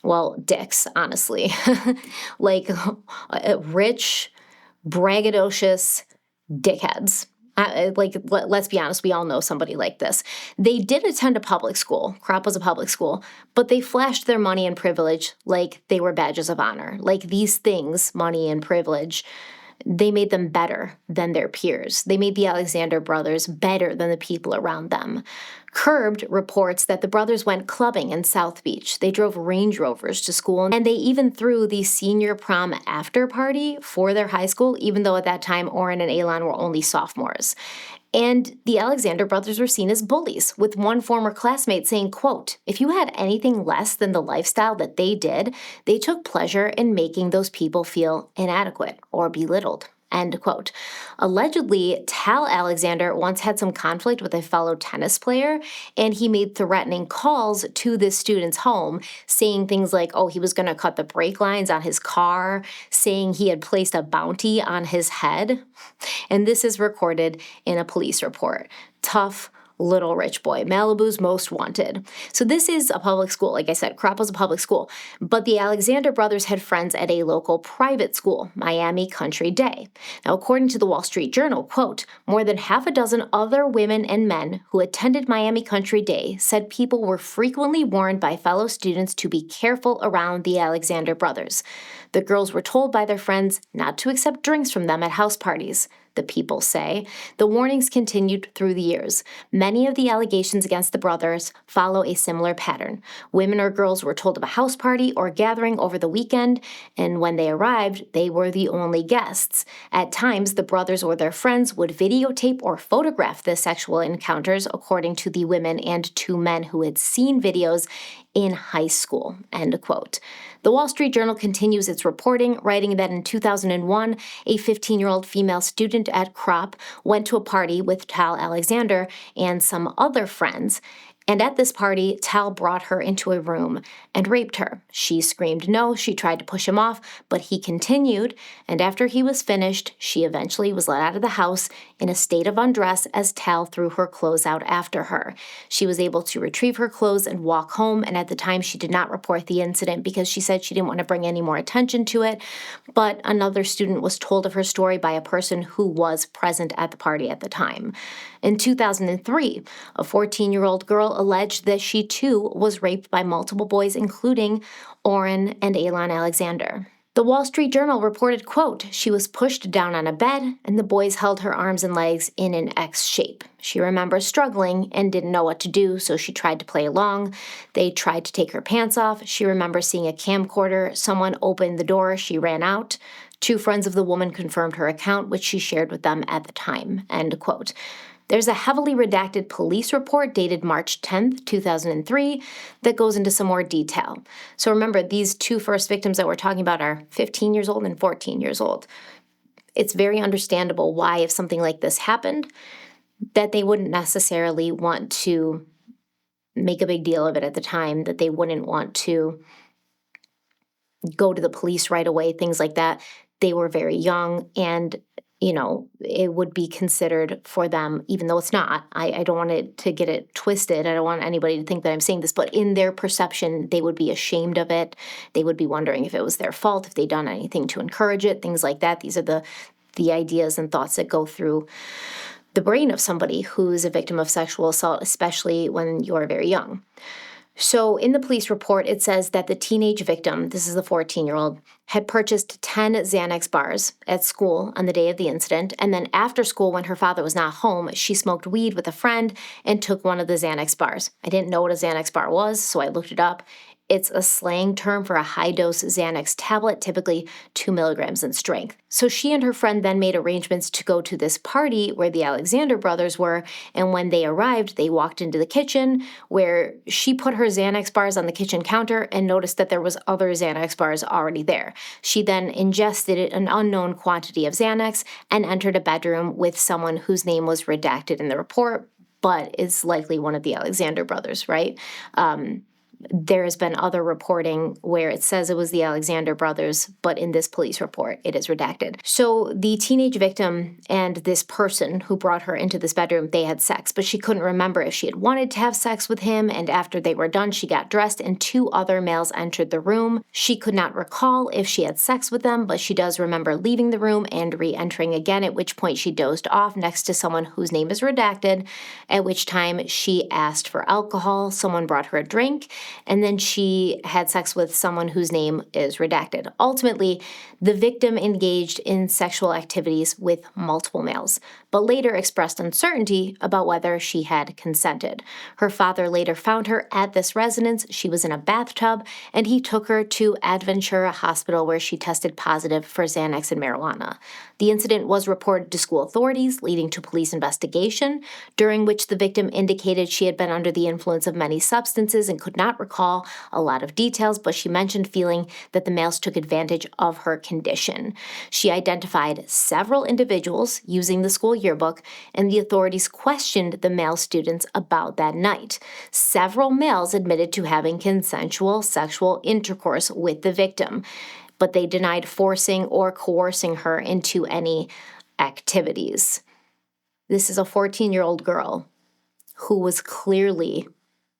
well, dicks, honestly. Like rich, braggadocious dickheads. Let's be honest, we all know somebody like this. They did attend a public school. Kropp was a public school, but they flashed their money and privilege like they were badges of honor. Like these things, money and privilege, they made them better than their peers. They made the Alexander brothers better than the people around them. Curbed reports that the brothers went clubbing in South Beach. They drove Range Rovers to school, and they even threw the senior prom after party for their high school, even though at that time Oren and Elon were only sophomores. And the Alexander brothers were seen as bullies, with one former classmate saying, quote, "If you had anything less than the lifestyle that they did, they took pleasure in making those people feel inadequate or belittled," end quote. Allegedly, Tal Alexander once had some conflict with a fellow tennis player, and he made threatening calls to this student's home, saying things like, oh, he was going to cut the brake lines on his car, saying he had placed a bounty on his head. And this is recorded in a police report. Tough little rich boy, Malibu's most wanted. So this is a public school. Like I said, Kropp was a public school, but the Alexander brothers had friends at a local private school, Miami Country Day. Now, according to the Wall Street Journal, quote, "More than half a dozen other women and men who attended Miami Country Day said people were frequently warned by fellow students to be careful around the Alexander brothers. The girls were told by their friends not to accept drinks from them at house parties. The people say. The warnings continued through the years. Many of the allegations against the brothers follow a similar pattern. Women or girls were told of a house party or gathering over the weekend, and when they arrived, they were the only guests. At times, the brothers or their friends would videotape or photograph the sexual encounters, according to the women and two men who had seen videos in high school," end quote. The Wall Street Journal continues its reporting, writing that in 2001, a 15-year-old female student at Kropp went to a party with Tal Alexander and some other friends. And at this party, Tal brought her into a room and raped her. She screamed no. She tried to push him off, but he continued. And after he was finished, she eventually was let out of the house in a state of undress as Tal threw her clothes out after her. She was able to retrieve her clothes and walk home. And at the time, she did not report the incident because she said she didn't want to bring any more attention to it. But another student was told of her story by a person who was present at the party at the time. In 2003, a 14-year-old girl alleged that she too was raped by multiple boys, including Oren and Elon Alexander. The Wall Street Journal reported, quote, she was pushed down on a bed and the boys held her arms and legs in an X shape. She remembers struggling and didn't know what to do, so she tried to play along. They tried to take her pants off. She remembers seeing a camcorder. Someone opened the door. She ran out. 2 friends of the woman confirmed her account, which she shared with them at the time, end quote. There's a heavily redacted police report dated March 10th, 2003, that goes into some more detail. So remember, these 2 first victims that we're talking about are 15 years old and 14 years old. It's very understandable why, if something like this happened, that they wouldn't necessarily want to make a big deal of it at the time, that they wouldn't want to go to the police right away, things like that. They were very young, and it would be considered for them, even though it's not. I don't want it to get it twisted. I don't want anybody to think that I'm saying this, but in their perception, they would be ashamed of it. They would be wondering if it was their fault, if they'd done anything to encourage it, things like that. These are the ideas and thoughts that go through the brain of somebody who's a victim of sexual assault, especially when you're very young. So in the police report, it says that the teenage victim, this is the 14-year-old, had purchased 10 Xanax bars at school on the day of the incident. And then after school, when her father was not home, she smoked weed with a friend and took one of the Xanax bars. I didn't know what a Xanax bar was, so I looked it up. It's a slang term for a high-dose Xanax tablet, typically 2 milligrams in strength. So she and her friend then made arrangements to go to this party where the Alexander brothers were, and when they arrived, they walked into the kitchen where she put her Xanax bars on the kitchen counter and noticed that there was other Xanax bars already there. She then ingested an unknown quantity of Xanax and entered a bedroom with someone whose name was redacted in the report, but is likely one of the Alexander brothers, right? There has been other reporting where it says it was the Alexander brothers, but in this police report, it is redacted. So the teenage victim and this person who brought her into this bedroom, they had sex, but she couldn't remember if she had wanted to have sex with him. And after they were done, she got dressed and 2 other males entered the room. She could not recall if she had sex with them, but she does remember leaving the room and re-entering again, at which point she dozed off next to someone whose name is redacted, at which time she asked for alcohol. Someone brought her a drink. And then she had sex with someone whose name is redacted. Ultimately, the victim engaged in sexual activities with multiple males, but later expressed uncertainty about whether she had consented. Her father later found her at this residence. She was in a bathtub, and he took her to Adventura Hospital where she tested positive for Xanax and marijuana. The incident was reported to school authorities, leading to police investigation, during which the victim indicated she had been under the influence of many substances and could not recall a lot of details, but she mentioned feeling that the males took advantage of her condition. She identified several individuals using the school yearbook, and the authorities questioned the male students about that night. Several males admitted to having consensual sexual intercourse with the victim, but they denied forcing or coercing her into any activities. This is a 14-year-old girl who was clearly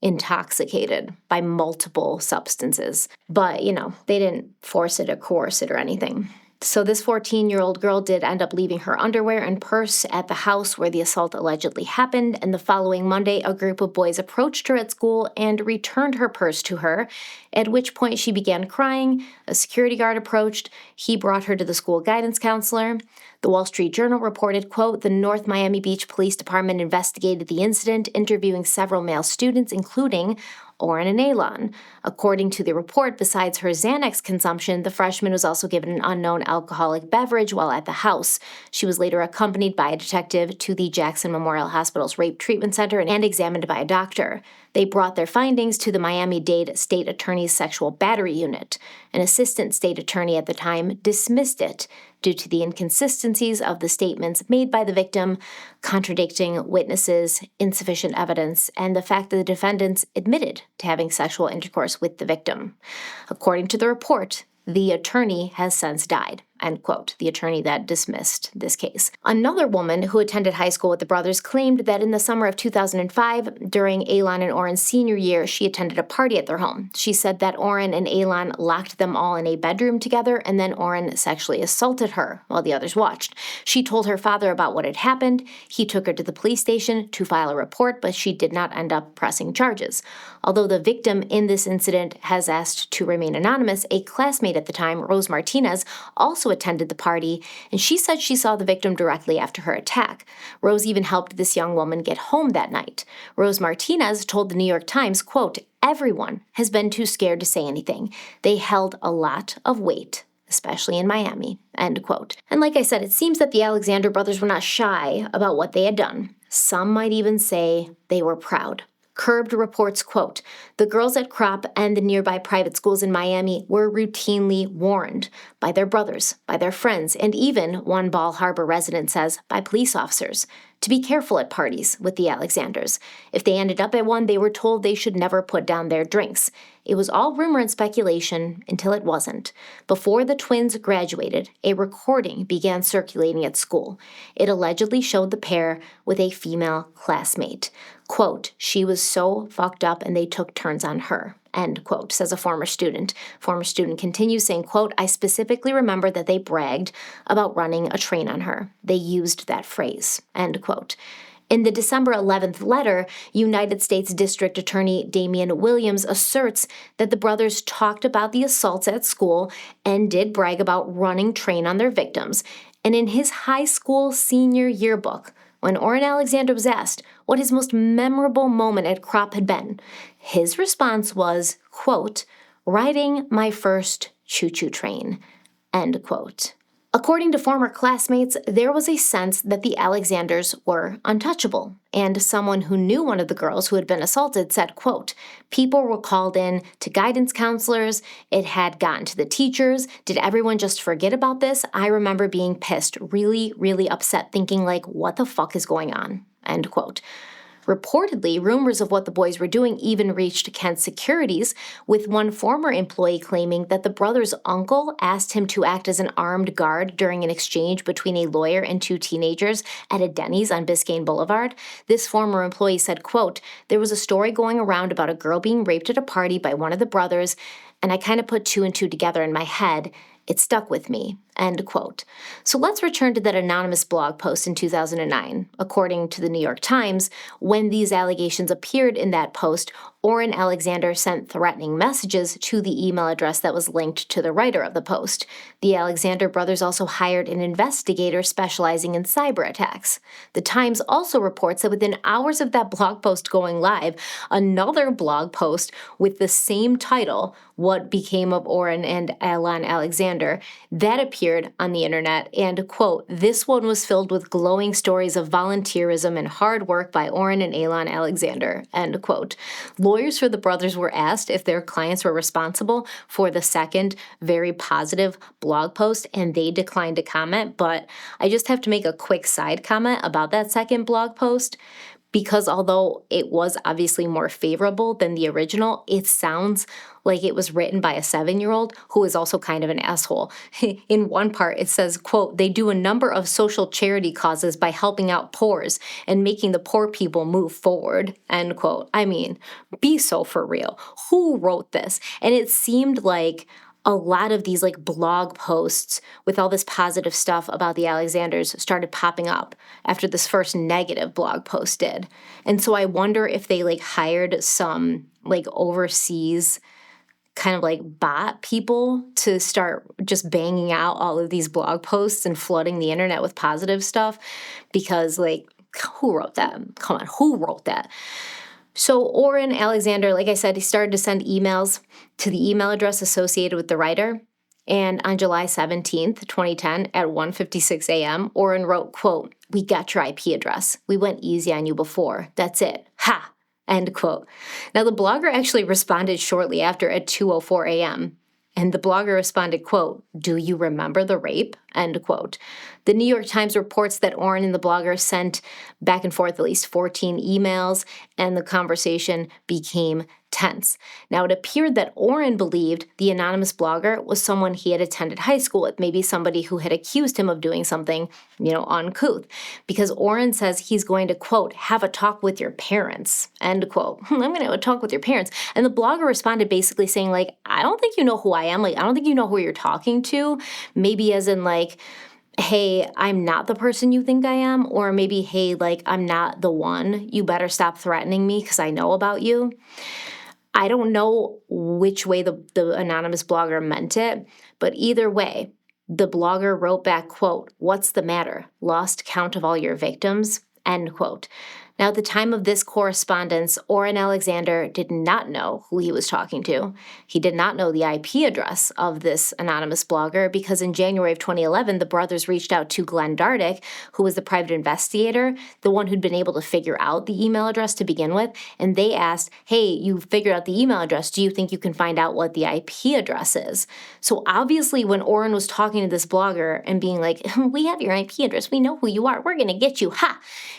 intoxicated by multiple substances. But, they didn't force it or coerce it or anything. So this 14-year-old girl did end up leaving her underwear and purse at the house where the assault allegedly happened, and the following Monday, a group of boys approached her at school and returned her purse to her, at which point she began crying. A security guard approached. He brought her to the school guidance counselor. The Wall Street Journal reported, quote, the North Miami Beach Police Department investigated the incident, interviewing several male students, including Oren and Elon. According to the report, besides her Xanax consumption, the freshman was also given an unknown alcoholic beverage while at the house. She was later accompanied by a detective to the Jackson Memorial Hospital's Rape Treatment Center and examined by a doctor. They brought their findings to the Miami-Dade State Attorney's Sexual Battery Unit. An assistant state attorney at the time dismissed it, due to the inconsistencies of the statements made by the victim, contradicting witnesses, insufficient evidence, and the fact that the defendants admitted to having sexual intercourse with the victim. According to the report, the attorney has since died, end quote, the attorney that dismissed this case. Another woman who attended high school with the brothers claimed that in the summer of 2005, during Alon and Oren's senior year, she attended a party at their home. She said that Oren and Alon locked them all in a bedroom together, and then Oren sexually assaulted her while the others watched. She told her father about what had happened. He took her to the police station to file a report, but she did not end up pressing charges. Although the victim in this incident has asked to remain anonymous, a classmate at the time, Rose Martinez, also attended the party, and she said she saw the victim directly after her attack. Rose even helped this young woman get home that night. Rose Martinez told the New York Times, quote, "Everyone has been too scared to say anything. They held a lot of weight, especially in Miami," end quote. And like I said, it seems that the Alexander brothers were not shy about what they had done. Some might even say they were proud. Curbed reports, quote, "The girls at Crop and the nearby private schools in Miami were routinely warned by their brothers, by their friends, and even, one Ball Harbor resident says, by police officers, to be careful at parties with the Alexanders. If they ended up at one, they were told they should never put down their drinks. It was all rumor and speculation until it wasn't. Before the twins graduated, a recording began circulating at school. It allegedly showed the pair with a female classmate. Quote, she was so fucked up and they took turns on her, end quote, says a former student. Former student continues saying, quote, I specifically remember that they bragged about running a train on her. They used that phrase, end quote. In the December 11th letter, United States District Attorney Damian Williams asserts that the brothers talked about the assaults at school and did brag about running train on their victims. And in his high school senior yearbook, when Oren Alexander was asked what his most memorable moment at Crop had been, his response was, quote, riding my first choo-choo train, end quote. According to former classmates, there was a sense that the Alexanders were untouchable, and someone who knew one of the girls who had been assaulted said, quote, people were called in to guidance counselors, it had gotten to the teachers, did everyone just forget about this? I remember being pissed, really, really upset, thinking like, what the fuck is going on, end quote. Reportedly, rumors of what the boys were doing even reached Kent Securities, with one former employee claiming that the brother's uncle asked him to act as an armed guard during an exchange between a lawyer and two teenagers at a Denny's on Biscayne Boulevard. This former employee said, quote, there was a story going around about a girl being raped at a party by one of the brothers, and I kind of put two and two together in my head. It stuck with me, end quote. So let's return to that anonymous blog post in 2009. According to the New York Times, when these allegations appeared in that post, Oren Alexander sent threatening messages to the email address that was linked to the writer of the post. The Alexander brothers also hired an investigator specializing in cyber attacks. The Times also reports that within hours of that blog post going live, another blog post with the same title, What Became of Oren and Alon Alexander, that appeared on the internet, and, quote, this one was filled with glowing stories of volunteerism and hard work by Oren and Alon Alexander, end quote. Lawyers for the brothers were asked if their clients were responsible for the second very positive blog post, and they declined to comment, but I just have to make a quick side comment about that second blog post, because although it was obviously more favorable than the original, it sounds like it was written by a 7-year-old who is also kind of an asshole. In one part, it says, quote, they do a number of social charity causes by helping out poors and making the poor people move forward, end quote. I mean, be so for real. Who wrote this? And it seemed like a lot of these like blog posts with all this positive stuff about the Alexanders started popping up after this first negative blog post did. And so I wonder if they like hired some like overseas kind of like bot people to start just banging out all of these blog posts and flooding the internet with positive stuff, because like, who wrote that? Come on, who wrote that? So Oren Alexander, like I said, he started to send emails to the email address associated with the writer. And on July 17th, 2010, at 1:56 a.m., Oren wrote, quote, we got your IP address. We went easy on you before. That's it. Ha! End quote. Now, the blogger actually responded shortly after at 2:04 a.m. And the blogger responded, quote, do you remember the rape? end quote. The New York Times reports that Oren and the blogger sent back and forth at least 14 emails, and the conversation became tense. Now, it appeared that Oren believed the anonymous blogger was someone he had attended high school with, maybe somebody who had accused him of doing something, uncouth, because Oren says he's going to, quote, have a talk with your parents, end quote. I'm going to have a talk with your parents. And the blogger responded basically saying, like, I don't think you know who I am. Like, I don't think you know who you're talking to. Maybe as in, like, hey, I'm not the person you think I am, or maybe, hey, like, I'm not the one. You better stop threatening me because I know about you. I don't know which way the anonymous blogger meant it, but either way, the blogger wrote back, quote, what's the matter? Lost count of all your victims? End quote. Now, at the time of this correspondence, Oren Alexander did not know who he was talking to. He did not know the IP address of this anonymous blogger because in January of 2011, the brothers reached out to Glenn Dardick, who was the private investigator, the one who'd been able to figure out the email address to begin with, and they asked, hey, you figured out the email address. Do you think you can find out what the IP address is? So obviously, when Oren was talking to this blogger and being like, we have your IP address, we know who you are, we're going to get you,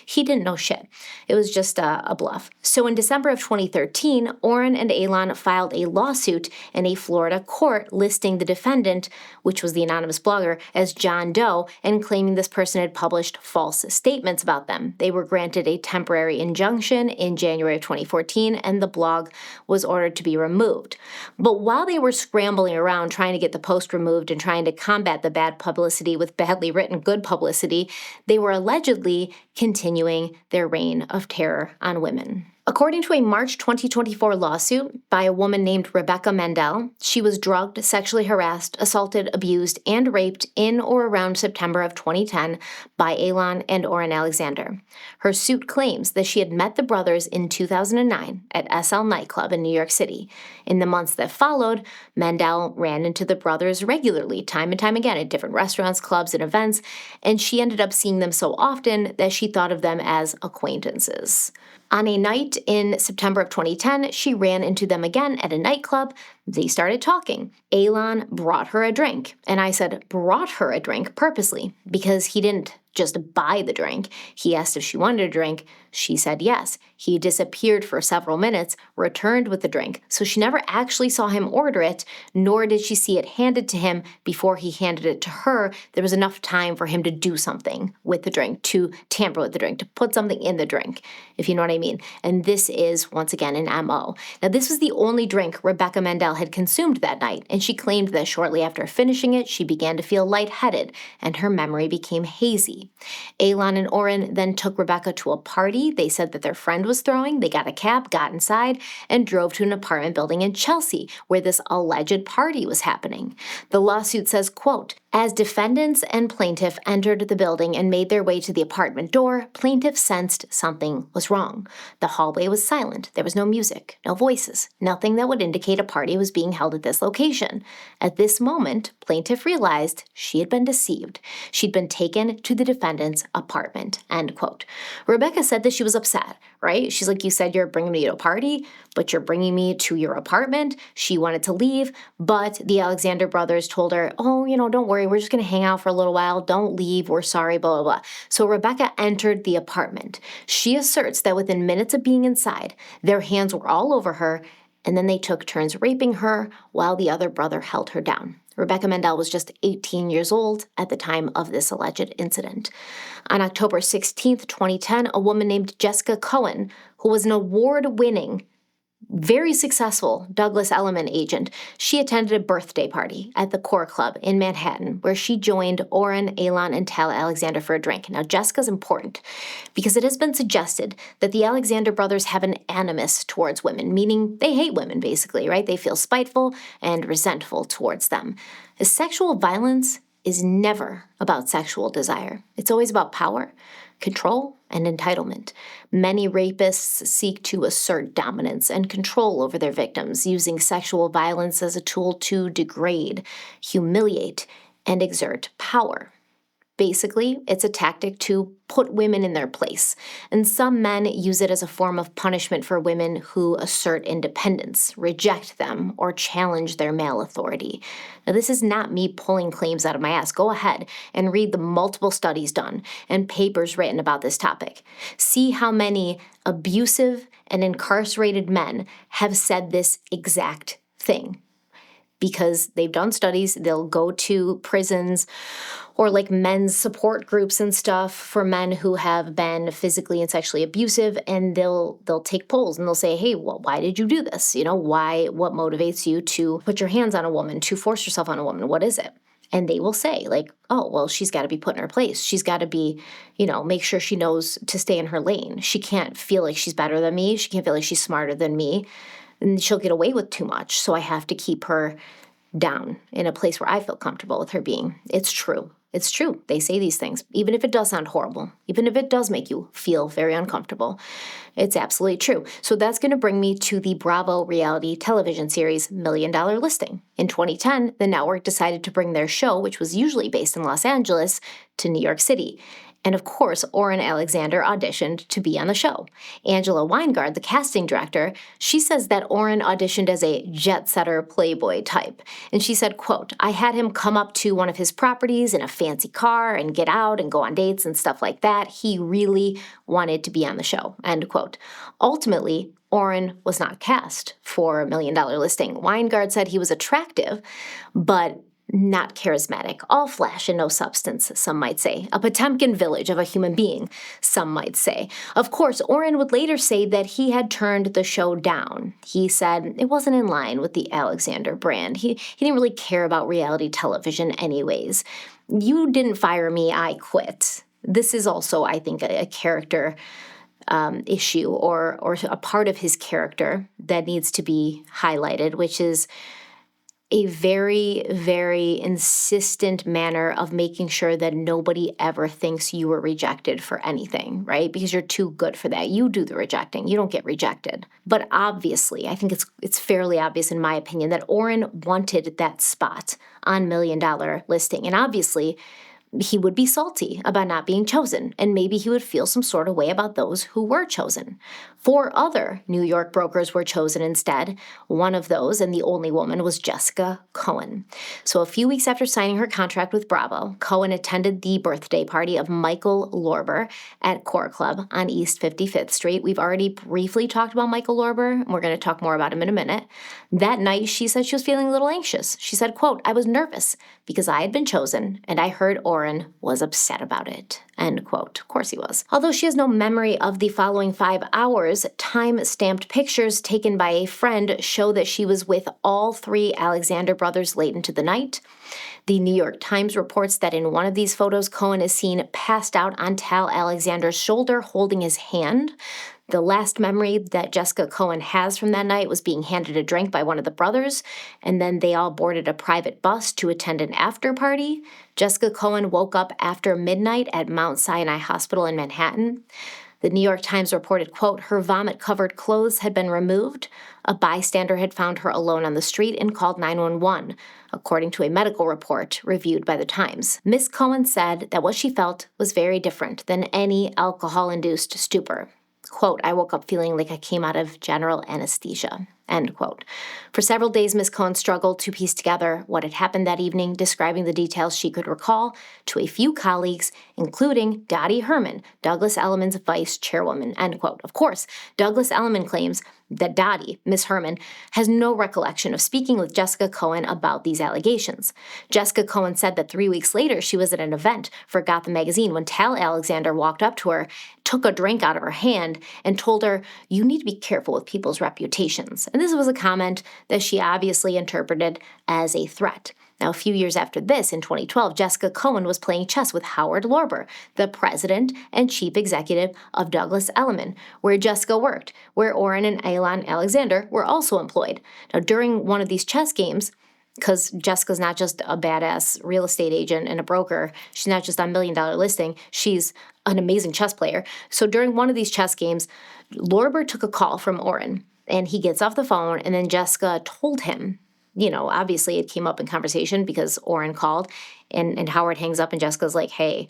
he didn't know shit. It was just a bluff. So in December of 2013, Oren and Elon filed a lawsuit in a Florida court listing the defendant, which was the anonymous blogger, as John Doe and claiming this person had published false statements about them. They were granted a temporary injunction in January of 2014, and the blog was ordered to be removed. But while they were scrambling around trying to get the post removed and trying to combat the bad publicity with badly written good publicity, they were allegedly continuing their reign of terror on women. According to a March 2024 lawsuit by a woman named Rebecca Mandel, she was drugged, sexually harassed, assaulted, abused, and raped in or around September of 2010 by Elon and Oren Alexander. Her suit claims that she had met the brothers in 2009 at SL nightclub in New York City. In the months that followed, Mandel ran into the brothers regularly, time and time again, at different restaurants, clubs, and events, and she ended up seeing them so often that she thought of them as acquaintances. On a night in September of 2010, she ran into them again at a nightclub. They started talking. Elon brought her a drink. And I said brought her a drink purposely because he didn't just buy the drink. He asked if she wanted a drink. She said yes. He disappeared for several minutes, returned with the drink. So she never actually saw him order it, nor did she see it handed to him before he handed it to her. There was enough time for him to do something with the drink, to tamper with the drink, to put something in the drink, if you know what I mean. And this is, once again, an MO. Now, this was the only drink Rebecca Mandel had consumed that night, and she claimed that shortly after finishing it, she began to feel lightheaded, and her memory became hazy. Elon and Oren then took Rebecca to a party they said that their friend was throwing. They got a cab, got inside, and drove to an apartment building in Chelsea where this alleged party was happening. The lawsuit says, quote, as defendants and plaintiff entered the building and made their way to the apartment door, plaintiff sensed something was wrong. The hallway was silent. There was no music, no voices, nothing that would indicate a party was being held at this location. At this moment, plaintiff realized she had been deceived. She'd been taken to the defendant's apartment, end quote. Rebecca said that she was upset, right? She's like, you said you're bringing me to a party, but you're bringing me to your apartment. She wanted to leave, but the Alexander brothers told her, oh, don't worry. We're just going to hang out for a little while. Don't leave. We're sorry, blah, blah, blah. So Rebecca entered the apartment. She asserts that within minutes of being inside, their hands were all over her, and then they took turns raping her while the other brother held her down. Rebecca Mandel was just 18 years old at the time of this alleged incident. On October 16th, 2010, a woman named Jessica Cohen, who was an award-winning, very successful Douglas Elliman agent, she attended a birthday party at the Core Club in Manhattan where she joined Oren, Elon, and Tal Alexander for a drink. Now, Jessica's important because it has been suggested that the Alexander brothers have an animus towards women, meaning they hate women, basically, right? They feel spiteful and resentful towards them. Sexual violence is never about sexual desire. It's always about power, control, and entitlement. Many rapists seek to assert dominance and control over their victims, using sexual violence as a tool to degrade, humiliate, and exert power. Basically, it's a tactic to put women in their place, and some men use it as a form of punishment for women who assert independence, reject them, or challenge their male authority. Now, this is not me pulling claims out of my ass. Go ahead and read the multiple studies done and papers written about this topic. See how many abusive and incarcerated men have said this exact thing. Because they've done studies, they'll go to prisons or like men's support groups and stuff for men who have been physically and sexually abusive, and they'll take polls and they'll say, hey, well, why did you do this? What motivates you to put your hands on a woman, to force yourself on a woman? What is it? And they will say, like, oh, well, she's got to be put in her place. She's got to be, make sure she knows to stay in her lane. She can't feel like she's better than me. She can't feel like she's smarter than me. And she'll get away with too much. So I have to keep her down in a place where I feel comfortable with her being. It's true. It's true. They say these things, even if it does sound horrible, even if it does make you feel very uncomfortable. It's absolutely true. So that's going to bring me to the Bravo reality television series $1 Million Listing. In 2010, the network decided to bring their show, which was usually based in Los Angeles, to New York City. And of course, Oren Alexander auditioned to be on the show. Angela Weingard, the casting director, she says that Oren auditioned as a jet-setter playboy type. And she said, quote, I had him come up to one of his properties in a fancy car and get out and go on dates and stuff like that. He really wanted to be on the show, end quote. Ultimately, Oren was not cast for $1 Million Listing. Weingard said he was attractive, but not charismatic, all flash and no substance, some might say. A Potemkin village of a human being, some might say. Of course, Oren would later say that he had turned the show down. He said it wasn't in line with the Alexander brand. He didn't really care about reality television anyways. You didn't fire me, I quit. This is also, I think, a character issue or a part of his character that needs to be highlighted, which is a very, very insistent manner of making sure that nobody ever thinks you were rejected for anything, right? Because you're too good for that. You do the rejecting. You don't get rejected. But obviously, I think it's fairly obvious in my opinion that Oren wanted that spot on $1 Million Listing. And obviously, he would be salty about not being chosen, and maybe he would feel some sort of way about those who were chosen. 4 other New York brokers were chosen instead. One of those, and the only woman, was Jessica Cohen. So a few weeks after signing her contract with Bravo, Cohen attended the birthday party of Michael Lorber at Core Club on East 55th Street. We've already briefly talked about Michael Lorber, and we're going to talk more about him in a minute. That night, she said she was feeling a little anxious. She said, quote, I was nervous because I had been chosen, and I heard Oren was upset about it, end quote. Of course he was. Although she has no memory of the following 5 hours, time-stamped pictures taken by a friend show that she was with all 3 Alexander brothers late into the night. The New York Times reports that in one of these photos, Cohen is seen passed out on Tal Alexander's shoulder holding his hand. The last memory that Jessica Cohen has from that night was being handed a drink by one of the brothers, and then they all boarded a private bus to attend an after party. Jessica Cohen woke up after midnight at Mount Sinai Hospital in Manhattan. The New York Times reported, quote, her vomit-covered clothes had been removed. A bystander had found her alone on the street and called 911, according to a medical report reviewed by the Times. Miss Cohen said that what she felt was very different than any alcohol-induced stupor. Quote, I woke up feeling like I came out of general anesthesia, end quote. For several days, Ms. Cohen struggled to piece together what had happened that evening, describing the details she could recall to a few colleagues, including Dottie Herman, Douglas Elliman's vice chairwoman, end quote. Of course, Douglas Elliman claims that Dottie, Miss Herman, has no recollection of speaking with Jessica Cohen about these allegations. Jessica Cohen said that 3 weeks later she was at an event for Gotham magazine when Tal Alexander walked up to her, took a drink out of her hand, and told her, you need to be careful with people's reputations. And this was a comment that she obviously interpreted as a threat. Now, a few years after this, in 2012, Jessica Cohen was playing chess with Howard Lorber, the president and chief executive of Douglas Elliman, where Jessica worked, where Oren and Elon Alexander were also employed. Now, during one of these chess games, because Jessica's not just a badass real estate agent and a broker, she's not just on $1 Million Listing, she's an amazing chess player. So during one of these chess games, Lorber took a call from Oren, and he gets off the phone, and then Jessica told him obviously it came up in conversation because Orrin called and Howard hangs up and Jessica's like, hey,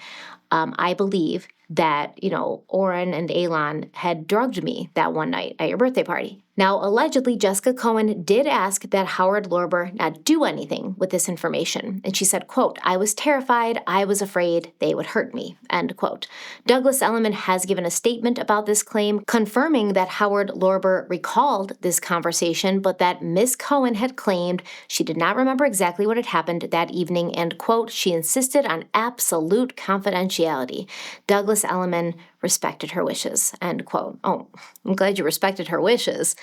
I believe that, Orrin and Alon had drugged me that one night at your birthday party. Now, allegedly, Jessica Cohen did ask that Howard Lorber not do anything with this information. And she said, quote, I was terrified. I was afraid they would hurt me, end quote. Douglas Elliman has given a statement about this claim, confirming that Howard Lorber recalled this conversation, but that Miss Cohen had claimed she did not remember exactly what had happened that evening, and, quote, she insisted on absolute confidentiality. Douglas Elliman respected her wishes, end quote. Oh, I'm glad you respected her wishes.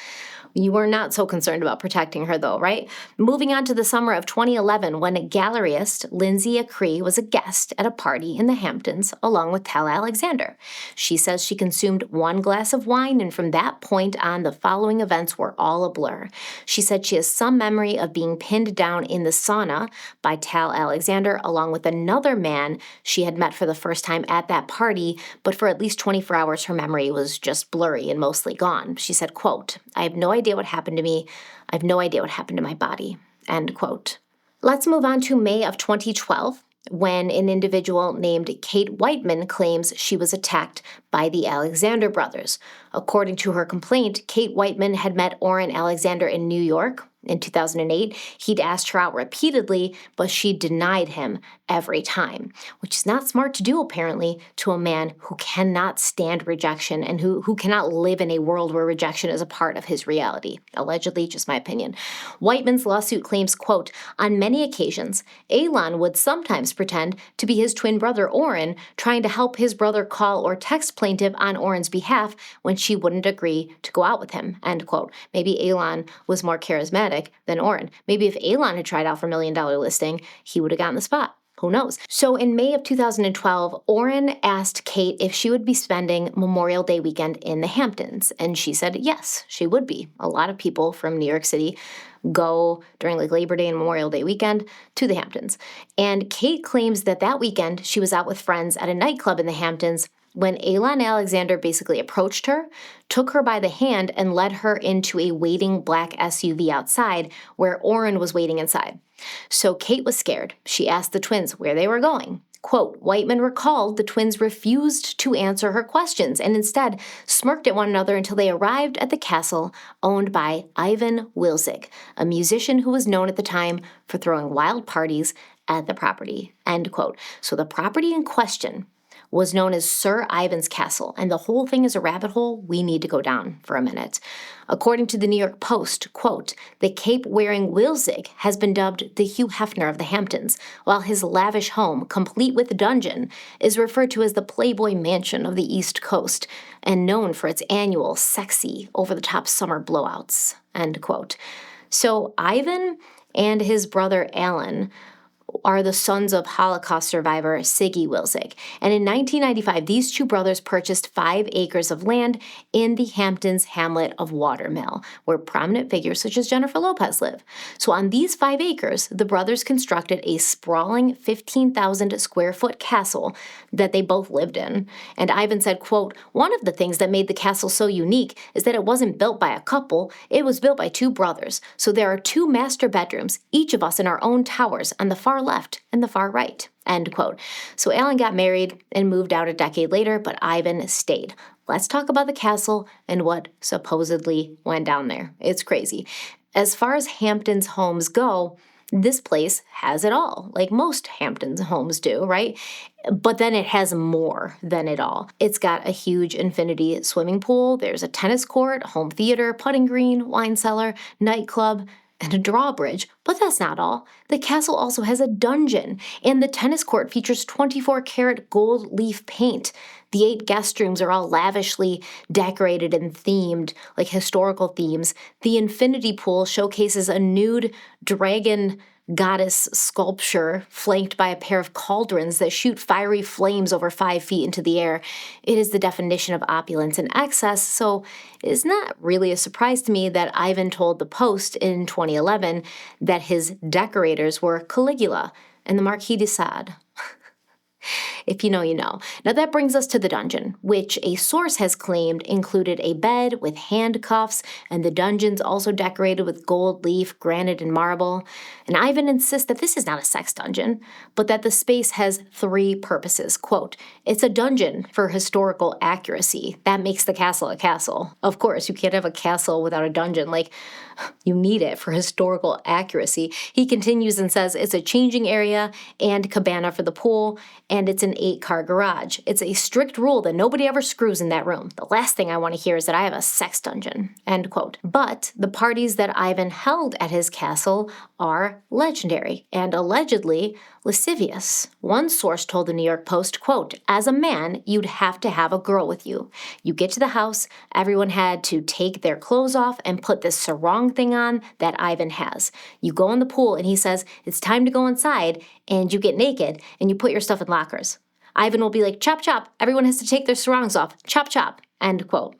You were not so concerned about protecting her, though, right? Moving on to the summer of 2011, when galleryist Lindsay Acree was a guest at a party in the Hamptons along with Tal Alexander. She says she consumed one glass of wine, and from that point on, the following events were all a blur. She said she has some memory of being pinned down in the sauna by Tal Alexander along with another man she had met for the first time at that party, but for at least 24 hours, her memory was just blurry and mostly gone. She said, quote, I have no idea what happened to me. I have no idea what happened to my body, end quote. Let's move on to May of 2012, when an individual named Kate Whiteman claims she was attacked by the Alexander brothers. According to her complaint, Kate Whiteman had met Orrin Alexander in New York in 2008. He'd asked her out repeatedly, but she denied him every time, which is not smart to do, apparently, to a man who cannot stand rejection and who cannot live in a world where rejection is a part of his reality. Allegedly, just my opinion. Whiteman's lawsuit claims, quote, on many occasions, Alon would sometimes pretend to be his twin brother Orrin, trying to help his brother call or text plaintiff on Orrin's behalf when she wouldn't agree to go out with him, end quote. Maybe Alon was more charismatic than Orrin. Maybe if Alon had tried out for $1 Million Listing, he would have gotten the spot. Who knows? So in May of 2012, Orrin asked Kate if she would be spending Memorial Day weekend in the Hamptons, and she said yes, she would be. A lot of people from New York City go during Labor Day and Memorial Day weekend to the Hamptons. And Kate claims that weekend she was out with friends at a nightclub in the Hamptons when Alon Alexander basically approached her, took her by the hand, and led her into a waiting black SUV outside where Orrin was waiting inside. So Kate was scared. She asked the twins where they were going. Quote, Whiteman recalled the twins refused to answer her questions and instead smirked at one another until they arrived at the castle owned by Ivan Wilczek, a musician who was known at the time for throwing wild parties at the property, end quote. So the property in question was known as Sir Ivan's Castle, and the whole thing is a rabbit hole we need to go down for a minute. According to the New York Post, quote, the cape-wearing Wilczek has been dubbed the Hugh Hefner of the Hamptons, while his lavish home, complete with dungeon, is referred to as the Playboy Mansion of the East Coast, and known for its annual sexy, over-the-top summer blowouts, end quote. So Ivan and his brother Alan are the sons of Holocaust survivor Siggy Wilczek. And in 1995, these two brothers purchased 5 acres of land in the Hamptons hamlet of Watermill, where prominent figures such as Jennifer Lopez live. So on these 5 acres, the brothers constructed a sprawling 15,000 square foot castle that they both lived in. And Ivan said, quote, one of the things that made the castle so unique is that it wasn't built by a couple, it was built by 2 brothers. So there are 2 master bedrooms, each of us in our own towers on the far left and the far right, end quote. So Alan got married and moved out a decade later, but Ivan stayed. Let's talk about the castle and what supposedly went down there. It's crazy. As far as Hamptons homes go, this place has it all, like most Hamptons homes do, right? But then it has more than it all. It's got a huge infinity swimming pool. There's a tennis court, home theater, putting green, wine cellar, nightclub, and a drawbridge. But that's not all. The castle also has a dungeon, and the tennis court features 24-karat gold leaf paint. The 8 guest rooms are all lavishly decorated and themed, like historical themes. The infinity pool showcases a nude dragon goddess sculpture flanked by a pair of cauldrons that shoot fiery flames over 5 feet into the air. It is the definition of opulence and excess, so it's not really a surprise to me that Ivan told the Post in 2011 that his decorators were Caligula and the Marquis de Sade. If you know, you know. Now that brings us to the dungeon, which a source has claimed included a bed with handcuffs, and the dungeon's also decorated with gold leaf, granite, and marble. And Ivan insists that this is not a sex dungeon, but that the space has 3 purposes. Quote, it's a dungeon for historical accuracy. That makes the castle a castle. Of course, you can't have a castle without a dungeon. Like, you need it for historical accuracy. He continues and says it's a changing area and cabana for the pool, and it's an 8-car garage. It's a strict rule that nobody ever screws in that room. The last thing I want to hear is that I have a sex dungeon, end quote. But the parties that Ivan held at his castle are legendary and allegedly lascivious. One source told the New York Post, quote, as a man, you'd have to have a girl with you. You get to the house, everyone had to take their clothes off and put this sarong thing on that Ivan has. You go in the pool and he says, it's time to go inside, and you get naked and you put your stuff in lockers. Ivan will be like, chop, chop, everyone has to take their sarongs off, chop, chop. End quote.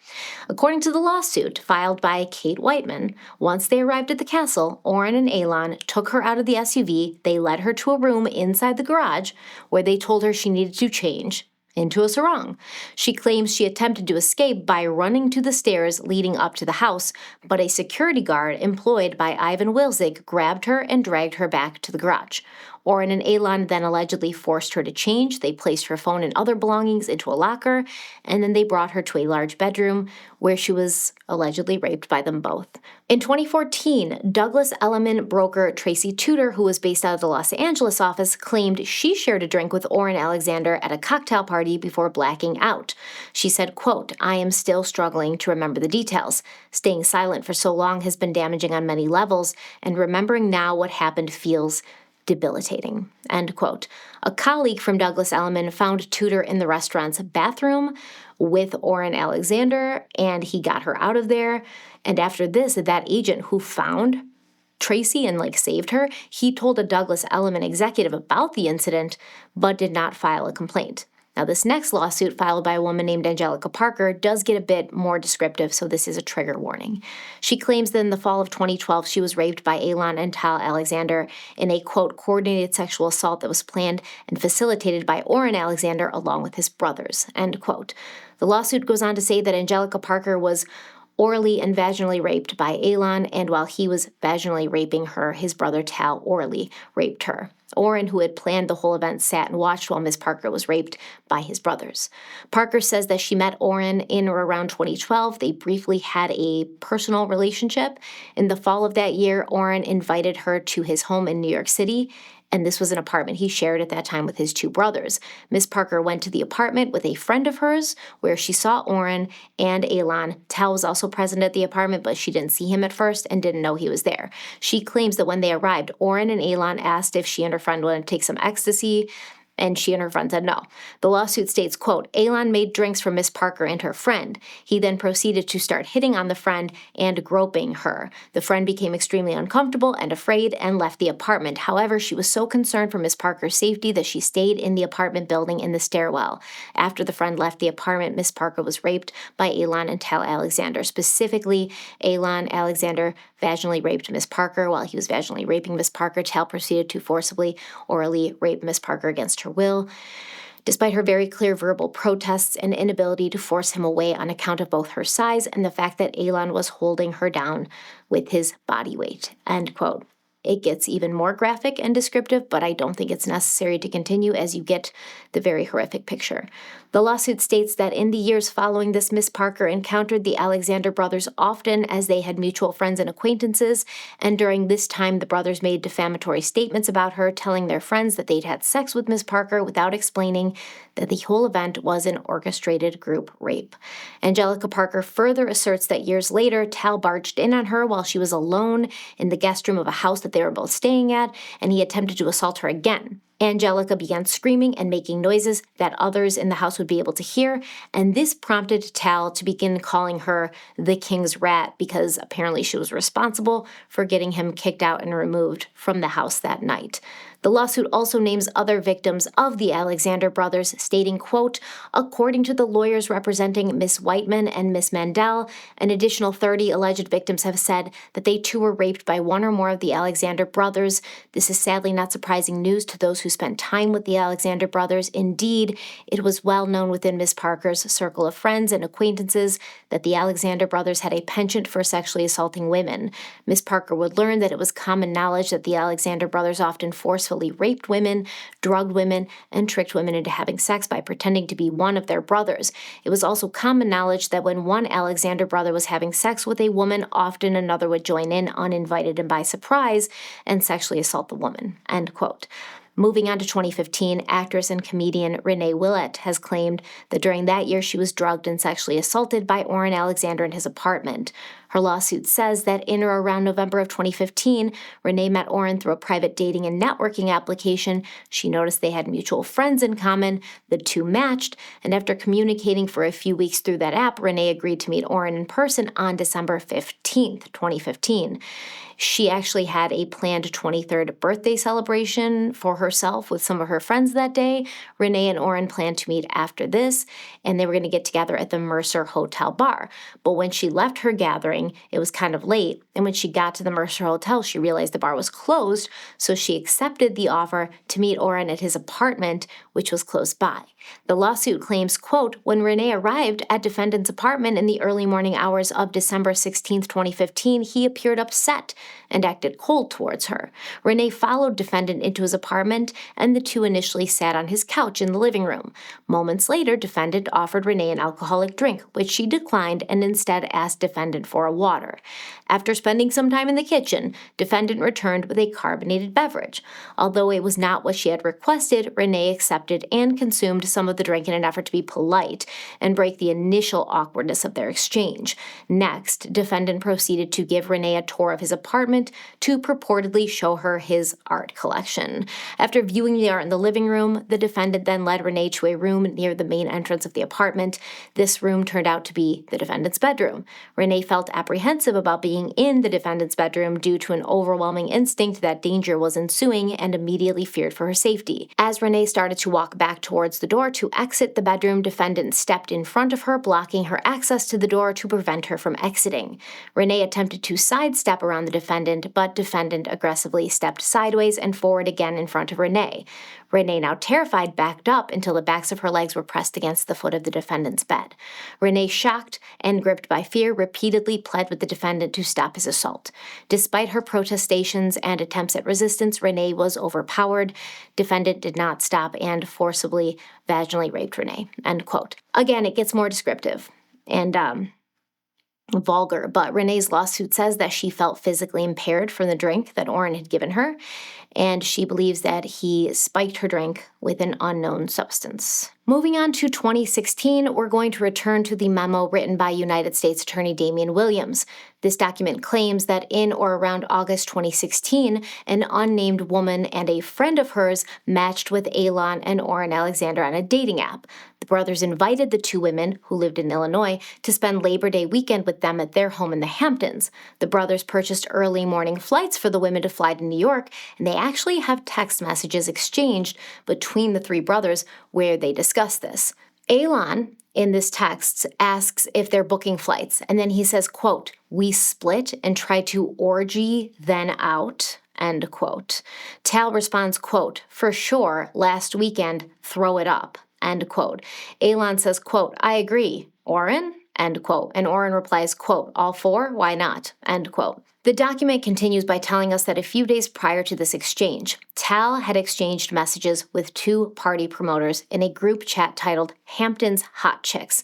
According to the lawsuit filed by Kate Whiteman, once they arrived at the castle, Oren and Alon took her out of the SUV. They led her to a room inside the garage where they told her she needed to change into a sarong. She claims she attempted to escape by running to the stairs leading up to the house, but a security guard employed by Ivan Wilzig grabbed her and dragged her back to the garage. Oren and Alon then allegedly forced her to change. They placed her phone and other belongings into a locker, and then they brought her to a large bedroom where she was allegedly raped by them both. In 2014, Douglas Elliman broker Tracy Tudor, who was based out of the Los Angeles office, claimed she shared a drink with Oren Alexander at a cocktail party before blacking out. She said, quote, I am still struggling to remember the details. Staying silent for so long has been damaging on many levels, and remembering now what happened feels debilitating, end quote. A colleague from Douglas Elliman found Tudor in the restaurant's bathroom with Oren Alexander, and he got her out of there. And after this, that agent who found Tracy and saved her, he told a Douglas Elliman executive about the incident, but did not file a complaint. Now, this next lawsuit filed by a woman named Angelica Parker does get a bit more descriptive, so this is a trigger warning. She claims that in the fall of 2012, she was raped by Alon and Tal Alexander in a, quote, coordinated sexual assault that was planned and facilitated by Oren Alexander along with his brothers, end quote. The lawsuit goes on to say that Angelica Parker was orally and vaginally raped by Alon, and while he was vaginally raping her, his brother Tal orally raped her. Oren, who had planned the whole event, sat and watched while Ms. Parker was raped by his brothers. Parker says that she met Oren in or around 2012. They briefly had a personal relationship. In the fall of that year, Oren invited her to his home in New York City, and this was an apartment he shared at that time with his 2 brothers. Ms. Parker went to the apartment with a friend of hers where she saw Oren and Alon. Tal was also present at the apartment, but she didn't see him at first and didn't know he was there. She claims that when they arrived, Oren and Alon asked if she and her friend wanted to take some ecstasy, and she and her friend said no. The lawsuit states, quote, Alon made drinks for Miss Parker and her friend. He then proceeded to start hitting on the friend and groping her. The friend became extremely uncomfortable and afraid and left the apartment. However, she was so concerned for Miss Parker's safety that she stayed in the apartment building in the stairwell. After the friend left the apartment, Miss Parker was raped by Alon and Tal Alexander. Specifically, Alon Alexander vaginally raped Miss Parker. While he was vaginally raping Miss Parker, Tal proceeded to forcibly orally rape Miss Parker against her will. Despite her very clear verbal protests and inability to force him away on account of both her size and the fact that Alon was holding her down with his body weight, end quote. It gets even more graphic and descriptive, but I don't think it's necessary to continue as you get the very horrific picture. The lawsuit states that in the years following this, Miss Parker encountered the Alexander brothers often as they had mutual friends and acquaintances, and during this time the brothers made defamatory statements about her, telling their friends that they'd had sex with Miss Parker without explaining that the whole event was an orchestrated group rape. Angelica Parker further asserts that years later, Tal barged in on her while she was alone in the guest room of a house that they were both staying at, and he attempted to assault her again. Angelica began screaming and making noises that others in the house would be able to hear, and this prompted Tal to begin calling her the King's Rat because apparently she was responsible for getting him kicked out and removed from the house that night. The lawsuit also names other victims of the Alexander brothers, stating, quote, according to the lawyers representing Miss Whiteman and Miss Mandel, an additional 30 alleged victims have said that they too were raped by one or more of the Alexander brothers. This is sadly not surprising news to those who who spent time with the Alexander brothers. Indeed, it was well known within Miss Parker's circle of friends and acquaintances that the Alexander brothers had a penchant for sexually assaulting women. Miss Parker would learn that it was common knowledge that the Alexander brothers often forcefully raped women, drugged women, and tricked women into having sex by pretending to be one of their brothers. It was also common knowledge that when one Alexander brother was having sex with a woman, often another would join in uninvited and by surprise and sexually assault the woman. End quote. Moving on to 2015, actress and comedian Renee Willet has claimed that during that year she was drugged and sexually assaulted by Orrin Alexander in his apartment. Her lawsuit says that in or around November of 2015, Renee met Orrin through a private dating and networking application. She noticed they had mutual friends in common. The two matched, and after communicating for a few weeks through that app, Renee agreed to meet Orrin in person on December 15th, 2015. She actually had a planned 23rd birthday celebration for herself with some of her friends that day. Renee and Orrin planned to meet after this, and they were going to get together at the Mercer Hotel bar. But when she left her gathering, it was kind of late, and when she got to the Mercer Hotel, she realized the bar was closed, so she accepted the offer to meet Orrin at his apartment, which was close by. The lawsuit claims, quote, when Renee arrived at defendant's apartment in the early morning hours of December 16, 2015, he appeared upset and acted cold towards her. Renee followed defendant into his apartment, and the two initially sat on his couch in the living room. Moments later, defendant offered Renee an alcoholic drink, which she declined and instead asked defendant for a water. After spending some time in the kitchen, defendant returned with a carbonated beverage. Although it was not what she had requested, Renee accepted and consumed some of the drink in an effort to be polite and break the initial awkwardness of their exchange. Next, defendant proceeded to give Renee a tour of his apartment to purportedly show her his art collection. After viewing the art in the living room, the defendant then led Renee to a room near the main entrance of the apartment. This room turned out to be the defendant's bedroom. Renee felt apprehensive about being in the defendant's bedroom due to an overwhelming instinct that danger was ensuing and immediately feared for her safety. As Renee started to walk back towards the door to exit the bedroom, defendant stepped in front of her, blocking her access to the door to prevent her from exiting. Renee attempted to sidestep around the defendant, but defendant aggressively stepped sideways and forward again in front of Renee. Renee, now terrified, backed up until the backs of her legs were pressed against the foot of the defendant's bed. Renee, shocked and gripped by fear, repeatedly pled with the defendant to stop his assault. Despite her protestations and attempts at resistance, Renee was overpowered. Defendant did not stop and forcibly vaginally raped Renee. End quote. Again, it gets more descriptive and vulgar, but Renee's lawsuit says that she felt physically impaired from the drink that Orrin had given her, and she believes that he spiked her drink with an unknown substance. Moving on to 2016, we're going to return to the memo written by United States Attorney Damian Williams. This document claims that in or around August 2016, an unnamed woman and a friend of hers matched with Alon and Orrin Alexander on a dating app. The brothers invited the two women, who lived in Illinois, to spend Labor Day weekend with them at their home in the Hamptons. The brothers purchased early morning flights for the women to fly to New York, and they actually have text messages exchanged between the three brothers where they discuss this. Alon, in this text, asks if they're booking flights, and then he says, quote, "We split and try to orgy then out," end quote. Tal responds, quote, "For sure, last weekend, throw it up," end quote. Alon says, quote, "I agree. Orrin?" End quote. And Orrin replies, quote, "All four? Why not?" End quote. The document continues by telling us that a few days prior to this exchange, Tal had exchanged messages with two party promoters in a group chat titled Hamptons Hot Chicks,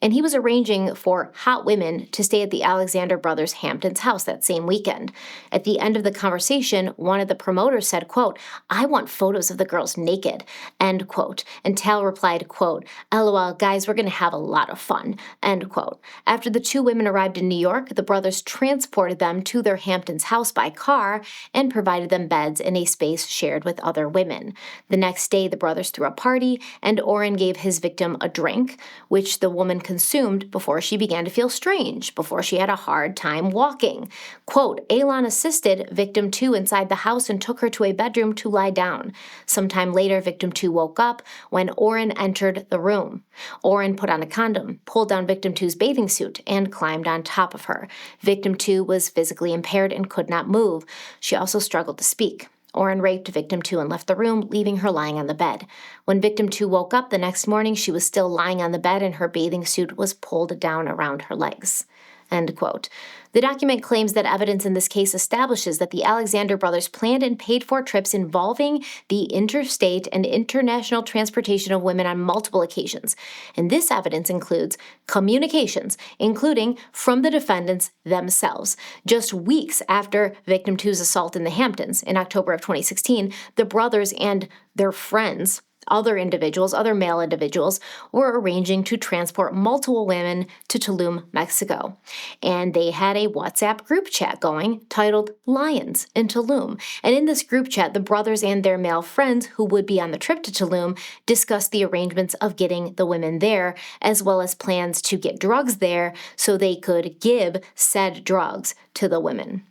and he was arranging for hot women to stay at the Alexander brothers' Hamptons house that same weekend. At the end of the conversation, one of the promoters said, quote, "I want photos of the girls naked," end quote. And Tal replied, quote, "LOL, guys, we're going to have a lot of fun," end quote. After the two women arrived in New York, the brothers transported them to their Hamptons house by car and provided them beds in a space shared with other women. The next day, the brothers threw a party, and Orrin gave his victim a drink, which the woman consumed before she began to feel strange, before she had a hard time walking. Quote, "Alon assisted victim 2 inside the house and took her to a bedroom to lie down. Sometime later, victim 2 woke up when Orrin entered the room. Orrin put on a condom, pulled down victim 2's bathing suit, and climbed on top of her. Victim 2 was physically impaired and could not move. She also struggled to speak. Orrin raped victim 2 and left the room, leaving her lying on the bed. When victim 2 woke up the next morning, she was still lying on the bed and her bathing suit was pulled down around her legs. End quote. The document claims that evidence in this case establishes that the Alexander brothers planned and paid for trips involving the interstate and international transportation of women on multiple occasions. And this evidence includes communications, including from the defendants themselves. Just weeks after victim 2's assault in the Hamptons in October of 2016, the brothers and their friends, other male individuals, were arranging to transport multiple women to Tulum, Mexico. And they had a WhatsApp group chat going titled Lions in Tulum. And in this group chat, the brothers and their male friends who would be on the trip to Tulum discussed the arrangements of getting the women there, as well as plans to get drugs there so they could give said drugs to the women.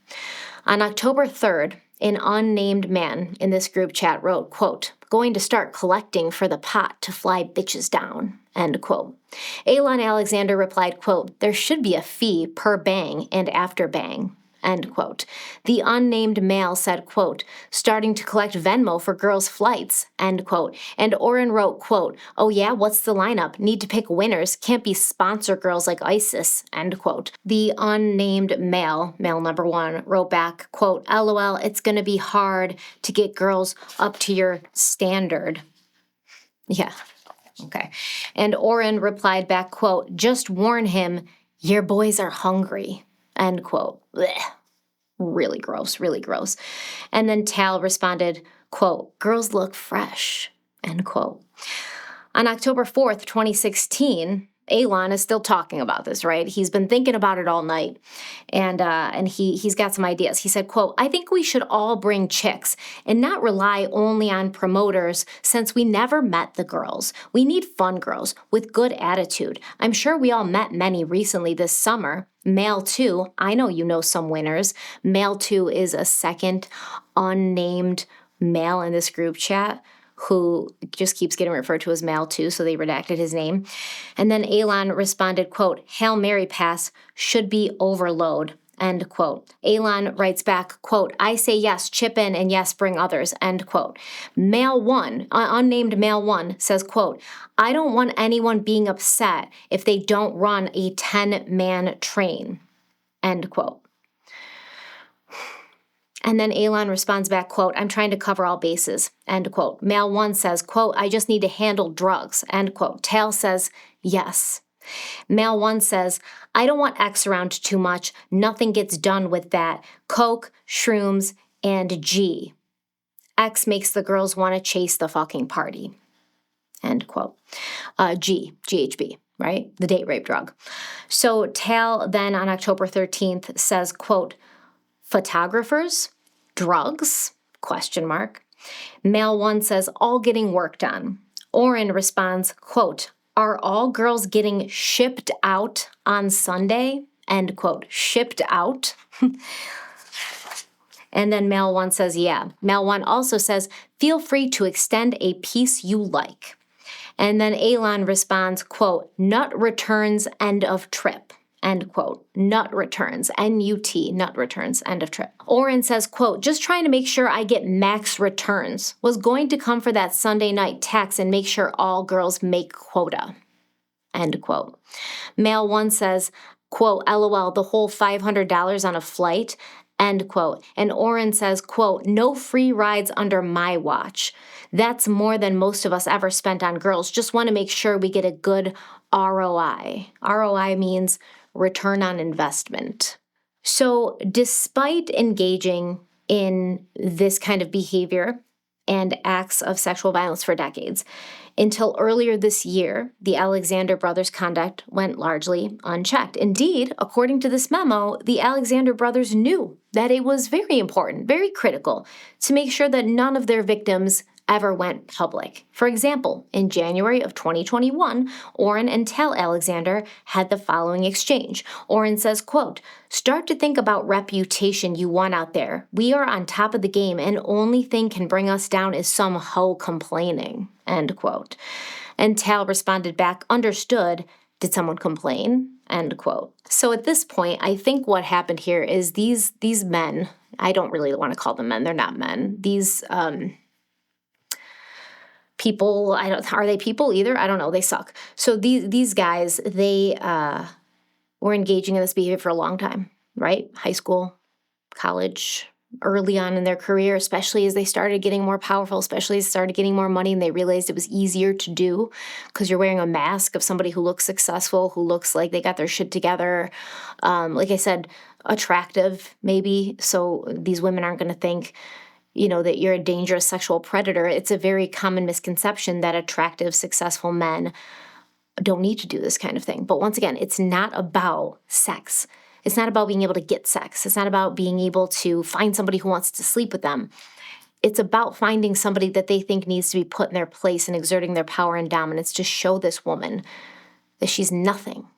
On October 3rd, an unnamed man in this group chat wrote, quote, "Going to start collecting for the pot to fly bitches down," end quote. Elon Alexander replied, quote, "There should be a fee per bang and after bang," end quote. The unnamed male said, quote, "Starting to collect Venmo for girls' flights," end quote. And Orrin wrote, quote, "Oh yeah, what's the lineup? Need to pick winners. Can't be sponsor girls like ISIS," end quote. The unnamed male number 1, wrote back, quote, "LOL, it's gonna be hard to get girls up to your standard." Yeah, okay. And Orrin replied back, quote, "Just warn him, your boys are hungry," end quote. Blech. Really gross, really gross. And then Tal responded, quote, "Girls look fresh," end quote. On October 4th, 2016, Elon is still talking about this, right? He's been thinking about it all night, and he's got some ideas. He said, quote, "I think we should all bring chicks and not rely only on promoters since we never met the girls. We need fun girls with good attitude. I'm sure we all met many recently this summer. Male 2, I know you know some winners." Male 2 is a second unnamed male in this group chat who just keeps getting referred to as Male 2, so they redacted his name. And then Elon responded, quote, "Hail Mary pass should be overload," end quote. Elon writes back, quote, "I say yes, chip in, and yes, bring others," end quote. Male 1, unnamed Male 1 says, quote, "I don't want anyone being upset if they don't run a 10-man train," end quote. And then Elon responds back, quote, "I'm trying to cover all bases," end quote. Male 1 says, quote, "I just need to handle drugs," end quote. Tal says, yes. Male 1 says, "I don't want X around too much. Nothing gets done with that. Coke, shrooms, and G. X makes the girls want to chase the fucking party," end quote. GHB, right? The date rape drug. So Tal then on October 13th says, quote, "Photographers, drugs, question mark." Male 1 says, "All getting worked on." Orrin responds, quote, "Are all girls getting shipped out on Sunday?" End quote. Shipped out? And then Male 1 says, yeah. Male 1 also says, "Feel free to extend a piece you like." And then Elon responds, quote, "Nut returns, end of trip," end quote. Nut returns, N-U-T, nut returns, end of trip. Orrin says, quote, "Just trying to make sure I get max returns. Was going to come for that Sunday night tax and make sure all girls make quota," end quote. Male 1 says, quote, "LOL, the whole $500 on a flight," end quote. And Orrin says, quote, "No free rides under my watch. That's more than most of us ever spent on girls. Just want to make sure we get a good ROI. ROI means return on investment." So despite engaging in this kind of behavior and acts of sexual violence for decades, until earlier this year, the Alexander brothers' conduct went largely unchecked. Indeed, according to this memo, the Alexander brothers knew that it was very important, very critical, to make sure that none of their victims ever went public. For example, in January of 2021, Orrin and Tal Alexander had the following exchange. Orrin says, quote, "Start to think about reputation you want out there. We are on top of the game and only thing can bring us down is some hoe complaining," end quote. And Tal responded back, "Understood. Did someone complain? End quote. So at this point, I think what happened here is these men, I don't really want to call them men, they're not men. These people, are they people either? I don't know, they suck. So these guys, they were engaging in this behavior for a long time, right? High school, college, early on in their career, especially as they started getting more powerful, especially as they started getting more money and they realized it was easier to do because you're wearing a mask of somebody who looks successful, who looks like they got their shit together. Like I said, attractive maybe. So these women aren't going to think, that you're a dangerous sexual predator. It's a very common misconception that attractive, successful men don't need to do this kind of thing. But once again, it's not about sex. It's not about being able to get sex. It's not about being able to find somebody who wants to sleep with them. It's about finding somebody that they think needs to be put in their place and exerting their power and dominance to show this woman that she's nothing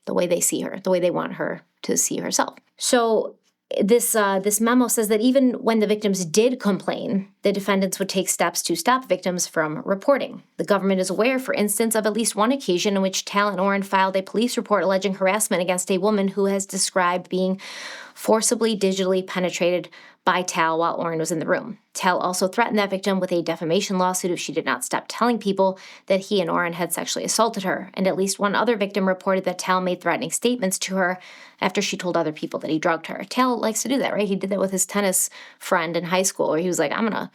the way they see her, the way they want her to see herself. So this memo says that even when the victims did complain, the defendants would take steps to stop victims from reporting. The government is aware, for instance, of at least one occasion in which Tal and Oren filed a police report alleging harassment against a woman who has described being forcibly digitally penetrated by Tal while Oren was in the room. Tal also threatened that victim with a defamation lawsuit if she did not stop telling people that he and Oren had sexually assaulted her. And at least one other victim reported that Tal made threatening statements to her after she told other people that he drugged her. Tal likes to do that, right? He did that with his tennis friend in high school, where he was like, I'm going to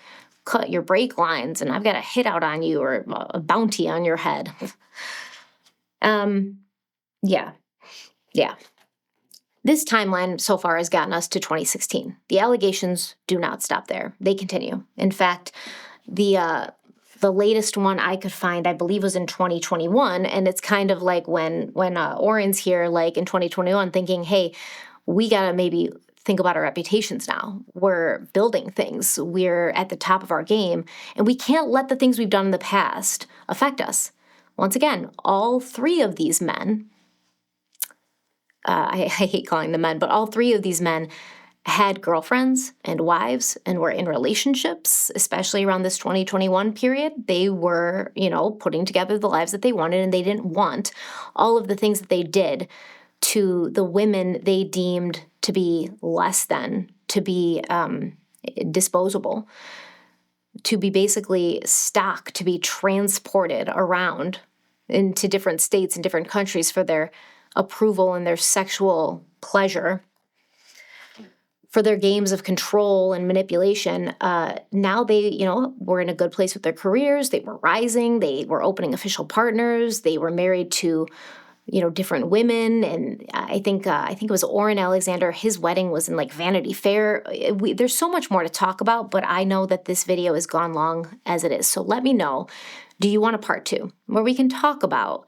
cut your brake lines and I've got a hit out on you or a bounty on your head. Yeah. This timeline so far has gotten us to 2016. The allegations do not stop there. They continue. In fact, the latest one I could find, I believe, was in 2021, and it's kind of like when Oren's here, like in 2021, thinking, hey, we gotta maybe think about our reputations now. We're building things. We're at the top of our game, and we can't let the things we've done in the past affect us. Once again, all three of these men, I hate calling them men, but all three of these men had girlfriends and wives and were in relationships, especially around this 2021 period. They were, putting together the lives that they wanted, and they didn't want all of the things that they did to the women they deemed to be less than, to be disposable, to be basically stock, to be transported around into different states and different countries for their approval and their sexual pleasure, for their games of control and manipulation. Now they, were in a good place with their careers. They were rising. They were opening official partners. They were married to, different women. And I think it was Oren Alexander. His wedding was in like Vanity Fair. There's so much more to talk about, but I know that this video has gone long as it is. So let me know, do you want a part 2 where we can talk about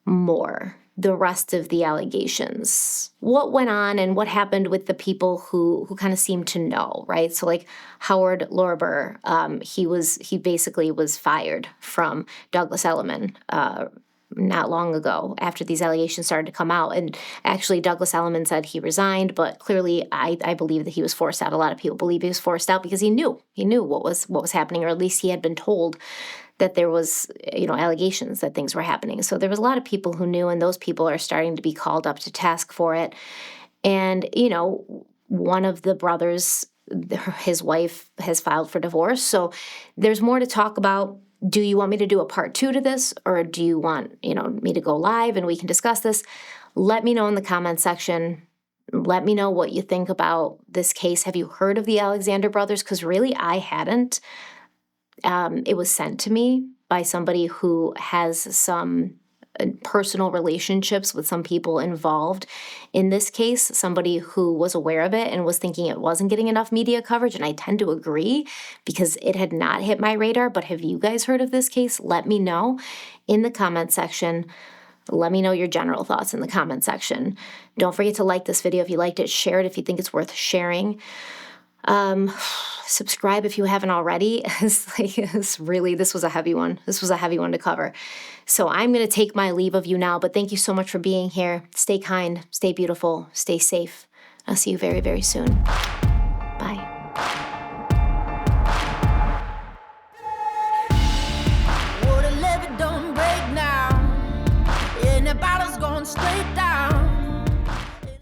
more the rest of the allegations, what went on and what happened with the people who kind of seemed to know, right? So like Howard Lorber, he basically was fired from Douglas Elliman not long ago after these allegations started to come out. And actually Douglas Elliman said he resigned, but clearly I believe that he was forced out. A lot of people believe he was forced out because he knew what was happening, or at least he had been told that there was, allegations that things were happening. So there was a lot of people who knew, and those people are starting to be called up to task for it. And, one of the brothers, his wife has filed for divorce. So there's more to talk about. Do you want me to do a part 2 to this, or do you want, me to go live and we can discuss this? Let me know in the comment section. Let me know what you think about this case. Have you heard of the Alexander brothers? Because really, I hadn't. It was sent to me by somebody who has some personal relationships with some people involved in this case, somebody who was aware of it and was thinking it wasn't getting enough media coverage. And I tend to agree because it had not hit my radar. But have you guys heard of this case? Let me know in the comment section. Let me know your general thoughts in the comment section. Don't forget to like this video if you liked it. Share it if you think it's worth sharing. Subscribe if you haven't already. This was a heavy one. This was a heavy one to cover. So I'm going to take my leave of you now, but thank you so much for being here. Stay kind, stay beautiful, stay safe. I'll see you very, very soon. Bye.